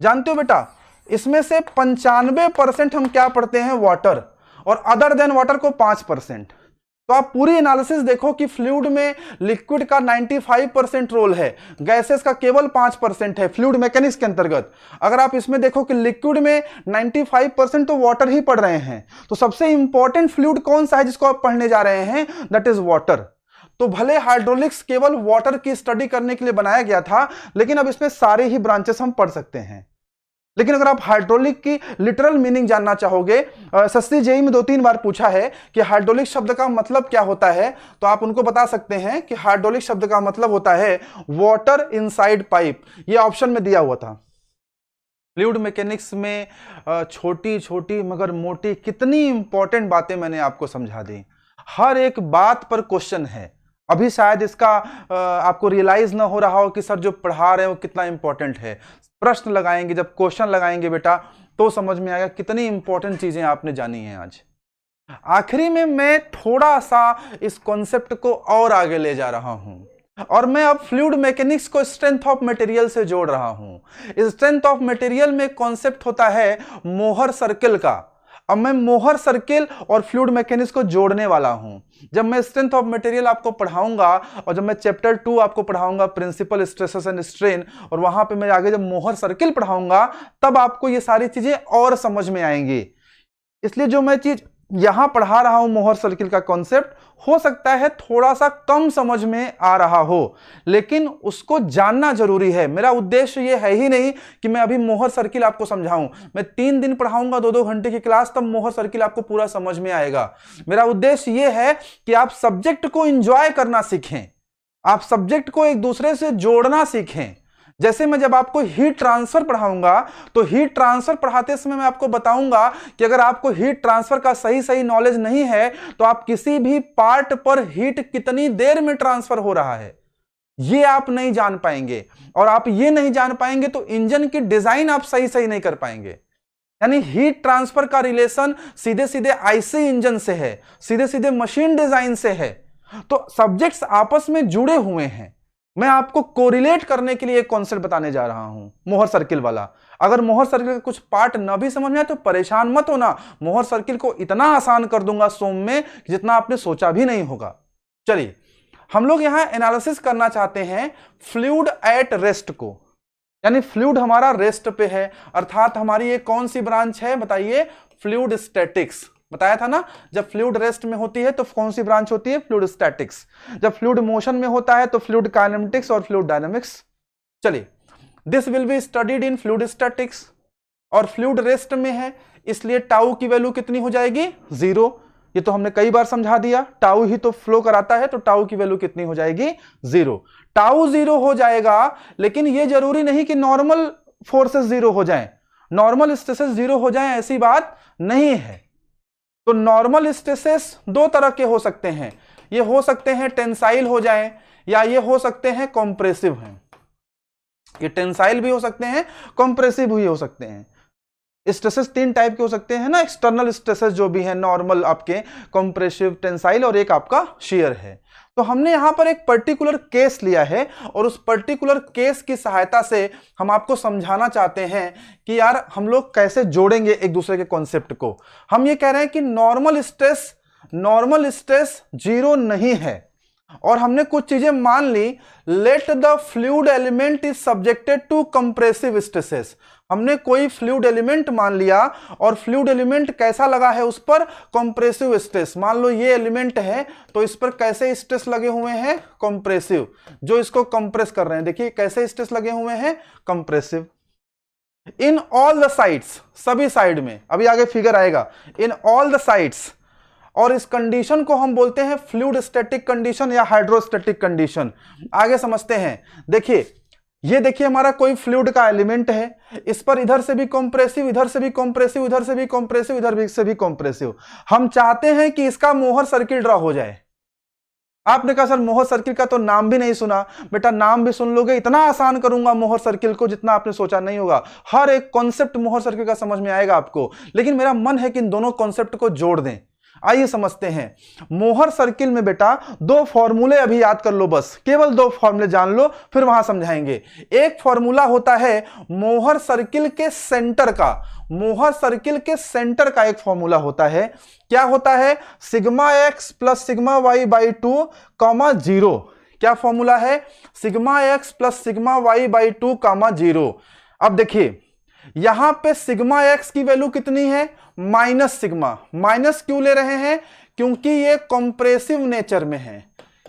जानते हो बेटा, इसमें से 95% हम क्या पढ़ते हैं? वाटर, और अदर देन वाटर को 5%। तो आप पूरी एनालिसिस देखो कि फ्लूइड में लिक्विड का 95% रोल है, गैसेस का केवल 5% है फ्लूइड मैकेनिक्स के अंतर्गत। अगर आप इसमें देखो कि लिक्विड में 95% तो वाटर ही पढ़ रहे हैं, तो सबसे इंपॉर्टेंट फ्लूइड कौन सा है जिसको आप पढ़ने जा रहे हैं? That is water. तो भले हाइड्रोलिक्स केवल वाटर की स्टडी करने के लिए बनाया गया था, लेकिन अब इसमें सारे ही ब्रांचेस हम पढ़ सकते हैं। लेकिन अगर आप हाइड्रोलिक की लिटरल मीनिंग जानना चाहोगे, एसएससी जेईई में 2-3 बार पूछा है कि हाइड्रोलिक शब्द का मतलब क्या होता है, तो आप उनको बता सकते हैं कि हाइड्रोलिक शब्द का मतलब होता है वाटर इनसाइड पाइप। ये ऑप्शन में दिया हुआ था। फ्लूइड मैकेनिक्स में छोटी छोटी मगर मोटी कितनी इंपॉर्टेंट बातें मैंने आपको समझा दी। हर एक बात पर क्वेश्चन है। अभी शायद इसका आपको रियलाइज ना हो रहा हो कि सर जो पढ़ा रहे हैं वो कितना इंपॉर्टेंट है। प्रश्न लगाएंगे, जब क्वेश्चन लगाएंगे बेटा, तो समझ में आएगा कितनी इंपॉर्टेंट चीजें आपने जानी है आज। आखिरी में मैं थोड़ा सा इस कॉन्सेप्ट को और आगे ले जा रहा हूं, और मैं अब फ्लूइड मैकेनिक्स को स्ट्रेंथ ऑफ मटेरियल से जोड़ रहा हूं। स्ट्रेंथ ऑफ मटेरियल में कॉन्सेप्ट होता है मोहर सर्किल का। अब मैं मोहर सर्किल और फ्लूइड मैकेनिक्स को जोड़ने वाला हूं। जब मैं स्ट्रेंथ ऑफ मटेरियल आपको पढ़ाऊंगा, और जब मैं चैप्टर 2 आपको पढ़ाऊंगा प्रिंसिपल स्ट्रेसेस एंड स्ट्रेन, और वहां पे मैं आगे जब मोहर सर्किल पढ़ाऊंगा, तब आपको ये सारी चीजें और समझ में आएंगी। इसलिए जो मैं चीज यहां पढ़ा रहा हूं, मोहर सर्किल का कॉन्सेप्ट, हो सकता है थोड़ा सा कम समझ में आ रहा हो, लेकिन उसको जानना जरूरी है। मेरा उद्देश्य ये है ही नहीं कि मैं अभी मोहर सर्किल आपको समझाऊं। मैं 3 दिन पढ़ाऊंगा 2-2 घंटे की क्लास, तब मोहर सर्किल आपको पूरा समझ में आएगा। मेरा उद्देश्य ये है कि आप सब्जेक्ट को एंजॉय करना सीखें, आप सब्जेक्ट को एक दूसरे से जोड़ना सीखें। जैसे मैं जब आपको हीट ट्रांसफर पढ़ाऊंगा, तो हीट ट्रांसफर पढ़ाते समय मैं आपको बताऊंगा कि अगर आपको हीट ट्रांसफर का सही नॉलेज नहीं है, तो आप किसी भी पार्ट पर हीट कितनी देर में ट्रांसफर हो रहा है ये आप नहीं जान पाएंगे, और आप ये नहीं जान पाएंगे तो इंजन की डिजाइन आप सही नहीं कर पाएंगे। यानी हीट ट्रांसफर का रिलेशन सीधे सीधे आईसी इंजन से है, सीधे सीधे मशीन डिजाइन से है। तो सब्जेक्ट्स आपस में जुड़े हुए हैं। मैं आपको कोरिलेट करने के लिए एक कॉन्सेप्ट बताने जा रहा हूं, मोहर सर्किल वाला। अगर मोहर सर्किल का कुछ पार्ट न भी समझ में आए तो परेशान मत होना, मोहर सर्किल को इतना आसान कर दूंगा सोम में जितना आपने सोचा भी नहीं होगा। चलिए, हम लोग यहां एनालिसिस करना चाहते हैं फ्लूइड एट रेस्ट को। यानी फ्लूइड हमारा रेस्ट पे है, अर्थात हमारी ये कौन सी ब्रांच है बताइए? Fluid statics. बताया था ना, जब फ्लूइड रेस्ट में होती है तो कौन सी ब्रांच होती है? Fluid statics. जब फ्लूइड मोशन में होता है तो फ्लूइड काइनेमेटिक्स और फ्लूइड डायनामिक्स। चलिए, this will be studied in fluid statics. और फ्लूइड रेस्ट में है, इसलिए टाउ की वैल्यू कितनी हो जाएगी? 0। ये तो हमने कई बार समझा दिया, टाउ ही तो फ्लो कराता है, तो टाउ की वैल्यू कितनी हो जाएगी? 0। टाउ 0 हो जाएगा, लेकिन ये जरूरी नहीं कि नॉर्मल फोर्सेस 0 हो जाएं, नॉर्मल स्ट्रेसेस 0 हो जाएं, ऐसी बात नहीं है। तो नॉर्मल स्ट्रेसेस 2 तरह के हो सकते हैं। ये हो सकते हैं टेंसाइल हो जाएं, या ये हो सकते हैं कॉम्प्रेसिव हैं। ये टेंसाइल भी हो सकते हैं, कॉम्प्रेसिव भी हो सकते हैं। स्ट्रेसेस 3 टाइप के हो सकते हैं ना, एक्सटर्नल स्ट्रेसेस जो भी है नॉर्मल आपके, कॉम्प्रेसिव, टेंसाइल, और एक आपका शियर है। तो हमने यहां पर एक पर्टिकुलर केस लिया है, और उस पर्टिकुलर केस की सहायता से हम आपको समझाना चाहते हैं कि यार हम लोग कैसे जोड़ेंगे एक दूसरे के कॉन्सेप्ट को। हम ये कह रहे हैं कि नॉर्मल स्ट्रेस 0 नहीं है, और हमने कुछ चीजें मान ली। Let the fluid element is subjected to compressive stresses. हमने कोई फ्लूइड एलिमेंट मान लिया, और फ्लूइड एलिमेंट कैसा लगा है उस पर? Compressive stress. मान लो ये एलिमेंट है, तो इस पर कैसे स्ट्रेस लगे हुए हैं? कंप्रेसिव। जो इसको कंप्रेस कर रहे हैं, देखिए कैसे स्ट्रेस लगे हुए हैं? Compressive. In all the sides, सभी साइड में, अभी आगे फिगर आएगा, इन ऑल द साइड्स। और इस कंडीशन को हम बोलते हैं फ्लूइड स्टैटिक कंडीशन या हाइड्रोस्टैटिक कंडीशन। आगे समझते हैं। देखिए, ये देखिए हमारा कोई फ्लूइड का एलिमेंट है, इस पर इधर से भी कंप्रेसिव, इधर से भी कंप्रेसिव, इधर से भी कंप्रेसिव, इधर से भी कंप्रेसिव। हम चाहते हैं कि इसका मोहर सर्किल ड्रा हो जाए। आपने कहा सर मोहर सर्किल का तो नाम भी नहीं सुना। बेटा नाम भी सुन लोगे, इतना आसान करूंगा मोहर सर्किल को जितना आपने सोचा नहीं होगा। हर एक कॉन्सेप्ट मोहर सर्किल का समझ में आएगा आपको, लेकिन मेरा मन है कि इन दोनों कॉन्सेप्ट को जोड़ दें। आइए समझते हैं। मोहर सर्किल में बेटा 2 फॉर्मूले अभी याद कर लो, बस केवल 2 फॉर्मूले जान लो, फिर वहां समझाएंगे। एक फॉर्मूला होता है मोहर सर्किल के सेंटर का। मोहर सर्किल के सेंटर का एक फॉर्मूला होता है, क्या होता है? Sigma x plus sigma y by 2 comma 0। क्या फॉर्मूला है? Sigma x plus sigma y by 2 comma 0। अब देखिए यहां पे सिग्मा एक्स की वैल्यू कितनी है? Minus sigma. माइनस क्यों ले रहे हैं? क्योंकि ये कंप्रेसिव नेचर में है।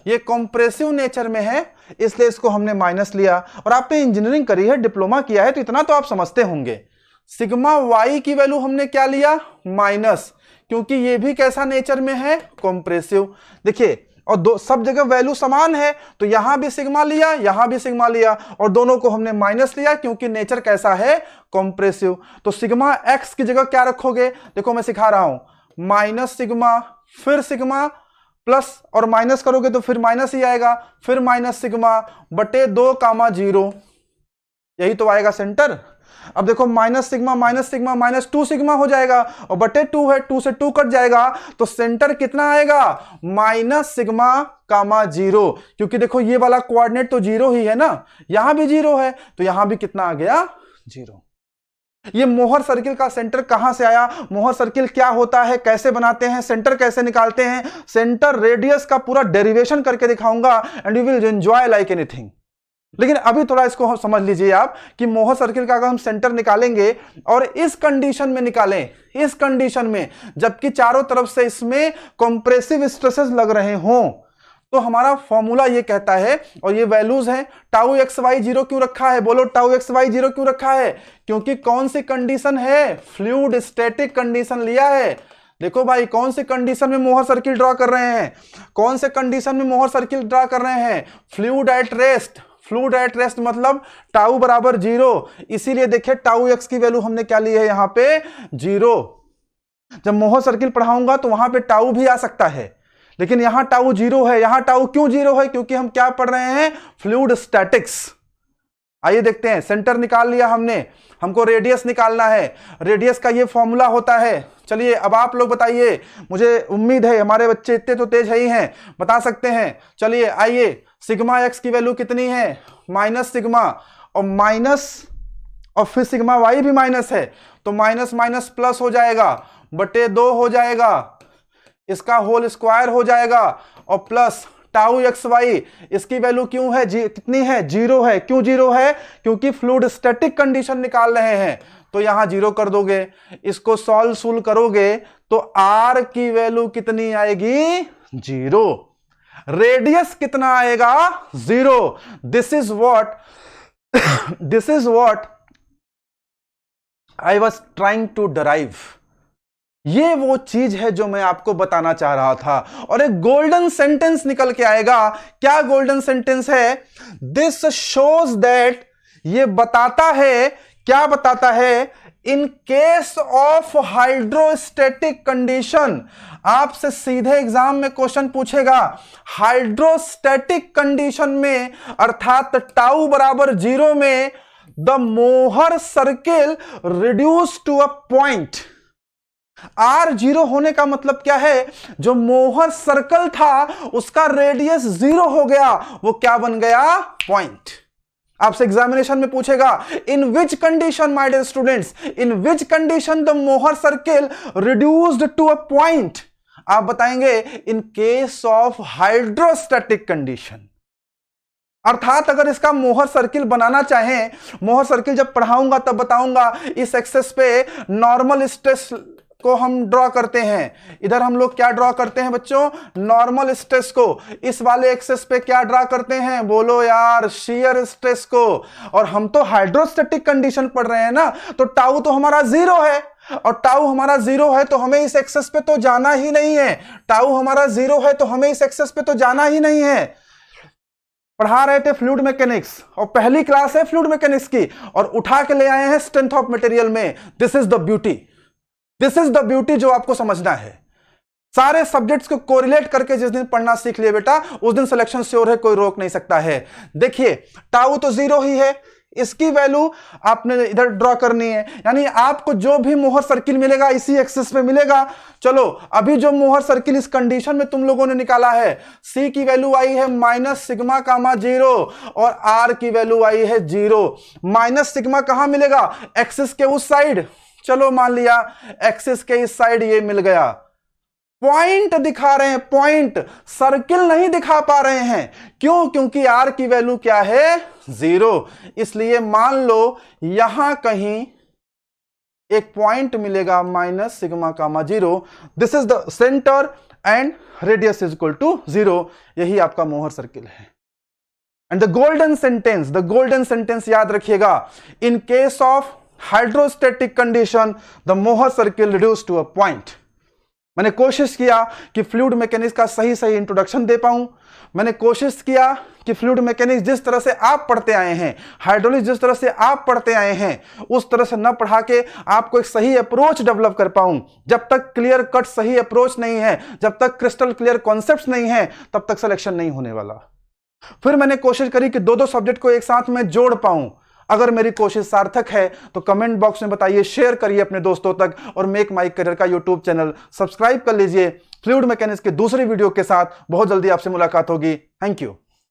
ये कॉम्प्रेसिव नेचर में है, इसलिए इसको हमने माइनस लिया। और आपने इंजीनियरिंग करी है, डिप्लोमा किया है, तो इतना तो आप समझते होंगे। सिग्मा वाई की वैल्यू हमने क्या लिया, माइनस, क्योंकि ये भी कैसा नेचर में है, कॉम्प्रेसिव। देखिए, और दो सब जगह वैल्यू समान है, तो यहां भी सिग्मा लिया, यहां भी सिग्मा लिया, और दोनों को हमने माइनस लिया क्योंकि नेचर कैसा है, कॉम्प्रेसिव। तो सिग्मा एक्स की जगह क्या रखोगे, देखो मैं सिखा रहा हूं, माइनस सिग्मा, फिर सिग्मा, प्लस और माइनस करोगे तो फिर माइनस ही आएगा, फिर माइनस सिग्मा बटे 2 कामा 0, यही तो आएगा सेंटर। अब देखो माइनस सिग्मा माइनस 2 सिग्मा हो जाएगा, और बटे 2 है, 2 से 2 कट जाएगा, तो सेंटर कितना आएगा, माइनस सिग्मा कामा 0, क्योंकि देखो ये वाला कोऑर्डिनेट तो 0 ही है ना, यहां भी 0 है, तो यहां भी कितना आ गया, 0। ये मोहर सर्किल का सेंटर कहां से आया, मोहर सर्किल क्या होता है, कैसे बनाते हैं, सेंटर कैसे निकालते हैं, सेंटर रेडियस का पूरा डेरिवेशन करके दिखाऊंगा, and you will enjoy like anything. लेकिन अभी थोड़ा इसको समझ लीजिए आप कि मोहर सर्किल का अगर हम सेंटर निकालेंगे और इस कंडीशन में निकालें, इस कंडीशन में जबकि चारों तरफ से इसमें कंप्रेसिव स्ट्रेसेस लग रहे हों, तो हमारा फॉर्मूला ये कहता है, और ये वैल्यूज हैं, टाउ एक्स वाई 0 क्यों रखा है, बोलो टाउ एक्स वाई 0 क्यों रखा है, क्योंकि कौन सी कंडीशन है, फ्लूइड स्टैटिक कंडीशन लिया है। देखो भाई, कौन से कंडीशन में मोहर सर्किल ड्रॉ कर रहे हैं, कौन से कंडीशन में मोहर सर्किल ड्रॉ कर रहे हैं, fluid at rest. Fluid at rest मतलब टाउ बराबर 0, इसीलिए देखिए टाउ एक्स की वैल्यू हमने क्या ली है यहां पे, 0। जब मोहर सर्किल पढ़ाऊंगा तो वहां पे टाउ भी आ सकता है, लेकिन यहां टाउ 0 है। यहां टाउ क्यों 0 है, क्योंकि हम क्या पढ़ रहे हैं, फ्लूइड स्टैटिक्स। आइए देखते हैं, सेंटर निकाल लिया हमने, हमको रेडियस निकालना है, रेडियस का ये फॉर्मूला होता है। चलिए अब आप लोग बताइए, मुझे उम्मीद है हमारे बच्चे इतने तो तेज है ही हैं, बता सकते हैं। चलिए आइए, सिग्मा एक्स की वैल्यू कितनी है, माइनस सिग्मा, और माइनस, और फिर सिग्मा वाई भी माइनस है, तो माइनस माइनस प्लस हो जाएगा, बटे 2 हो जाएगा, इसका होल स्क्वायर हो जाएगा, और प्लस टाउ एक्स वाई, इसकी वैल्यू क्यों है, कितनी है, 0 है। क्यों 0 है, क्योंकि फ्लूइड स्टैटिक कंडीशन निकाल रहे हैं, तो यहां 0 कर दोगे। इसको सॉल्व करोगे तो आर की वैल्यू कितनी आएगी, 0। रेडियस कितना आएगा, 0। This is what I was trying to derive. ये वो चीज है जो मैं आपको बताना चाह रहा था, और एक गोल्डन सेंटेंस निकल के आएगा। क्या गोल्डन सेंटेंस है, दिस शोज दैट, ये बताता है, क्या बताता है, इन केस ऑफ हाइड्रोस्टैटिक कंडीशन। आपसे सीधे एग्जाम में क्वेश्चन पूछेगा, हाइड्रोस्टैटिक कंडीशन में अर्थात टाउ बराबर 0 में the Mohr circle reduce to a point. R 0 होने का मतलब क्या है, जो मोहर सर्कल था उसका रेडियस 0 हो गया, वो क्या बन गया, पॉइंट। आपसे एग्जामिनेशन में पूछेगा, in which condition my dear students, in which condition the Mohr circle reduced to a point. आप बताएंगे in case of hydrostatic condition. अर्थात अगर इसका मोहर सर्किल बनाना चाहें, मोहर सर्किल जब पढ़ाऊंगा तब बताऊंगा, इस एक्सेस पे नॉर्मल स्ट्रेस को हम ड्रॉ करते हैं। इधर हम लोग क्या ड्रॉ करते हैं बच्चों, नॉर्मल स्ट्रेस को। इस वाले एक्सेस पे क्या ड्रॉ करते हैं, बोलो यार, शियर स्ट्रेस को। और हम तो हाइड्रोस्टैटिक कंडीशन पढ़ रहे हैं ना, तो टाउ तो हमारा 0 है, और टाउ हमारा 0 है तो हमें इस एक्सेस पे तो जाना ही नहीं है। टाउ हमारा 0 है तो हमें इस एक्सेस पे तो जाना ही नहीं है। पढ़ा रहे थे फ्लूइड मैकेनिक्स, और पहली क्लास है फ्लूइड मैकेनिक्स की, और उठा के ले आए हैं स्ट्रेंथ ऑफ मटेरियल में। This is the beauty, this is the beauty जो आपको समझना है। सारे सब्जेक्ट्स को कोरिलेट करके जिस दिन पढ़ना सीख लिए बेटा, उस दिन सिलेक्शन श्योर है, कोई रोक नहीं सकता है। देखिए टाउ तो 0 ही है, इसकी वैल्यू आपने इधर ड्रॉ करनी है, यानी आपको जो भी मोहर सर्किल मिलेगा इसी एक्सिस पे मिलेगा। चलो अभी जो मोहर सर्किल इस कंडीशन में तुम लोगों ने निकाला है, सी की वैल्यू आई है माइनस सिग्मा कामा 0, और आर की वैल्यू आई है 0। माइनस सिग्मा कहां मिलेगा, एक्सिस के उस साइड। चलो मान लिया एक्सिस के इस साइड ये मिल गया। पॉइंट दिखा रहे हैं, पॉइंट, सर्किल नहीं दिखा पा रहे हैं। क्यों, क्योंकि आर की वैल्यू क्या है, 0। इसलिए मान लो यहां कहीं एक पॉइंट मिलेगा minus sigma comma 0, this is the centre and radius is equal to 0। यही आपका मोहर सर्किल है। एंड द गोल्डन सेंटेंस याद रखिएगा, in case of hydrostatic condition the Mohr circle reduce to a point. मैंने कोशिश किया कि फ्लूइड मैकेनिक्स का सही इंट्रोडक्शन दे पाऊं। मैंने कोशिश किया कि फ्लूइड मैकेनिक्स जिस तरह से आप पढ़ते आए हैं, हाइड्रोलिक्स जिस तरह से आप पढ़ते आए हैं, उस तरह से न पढ़ा के आपको एक सही अप्रोच डेवलप कर पाऊं। जब तक क्लियर कट सही अप्रोच नहीं है, जब तक क्रिस्टल क्लियर कॉन्सेप्ट्स नहीं है, तब तक सिलेक्शन नहीं होने वाला। फिर मैंने कोशिश करी कि दो सब्जेक्ट को एक साथ में जोड़ पाऊं। अगर मेरी कोशिश सार्थक है तो कमेंट बॉक्स में बताइए, शेयर करिए अपने दोस्तों तक, और मेक माई करियर का यूट्यूब चैनल सब्सक्राइब कर लीजिए। फ्लूइड मैकेनिक्स के दूसरी वीडियो के साथ बहुत जल्दी आपसे मुलाकात होगी। Thank you.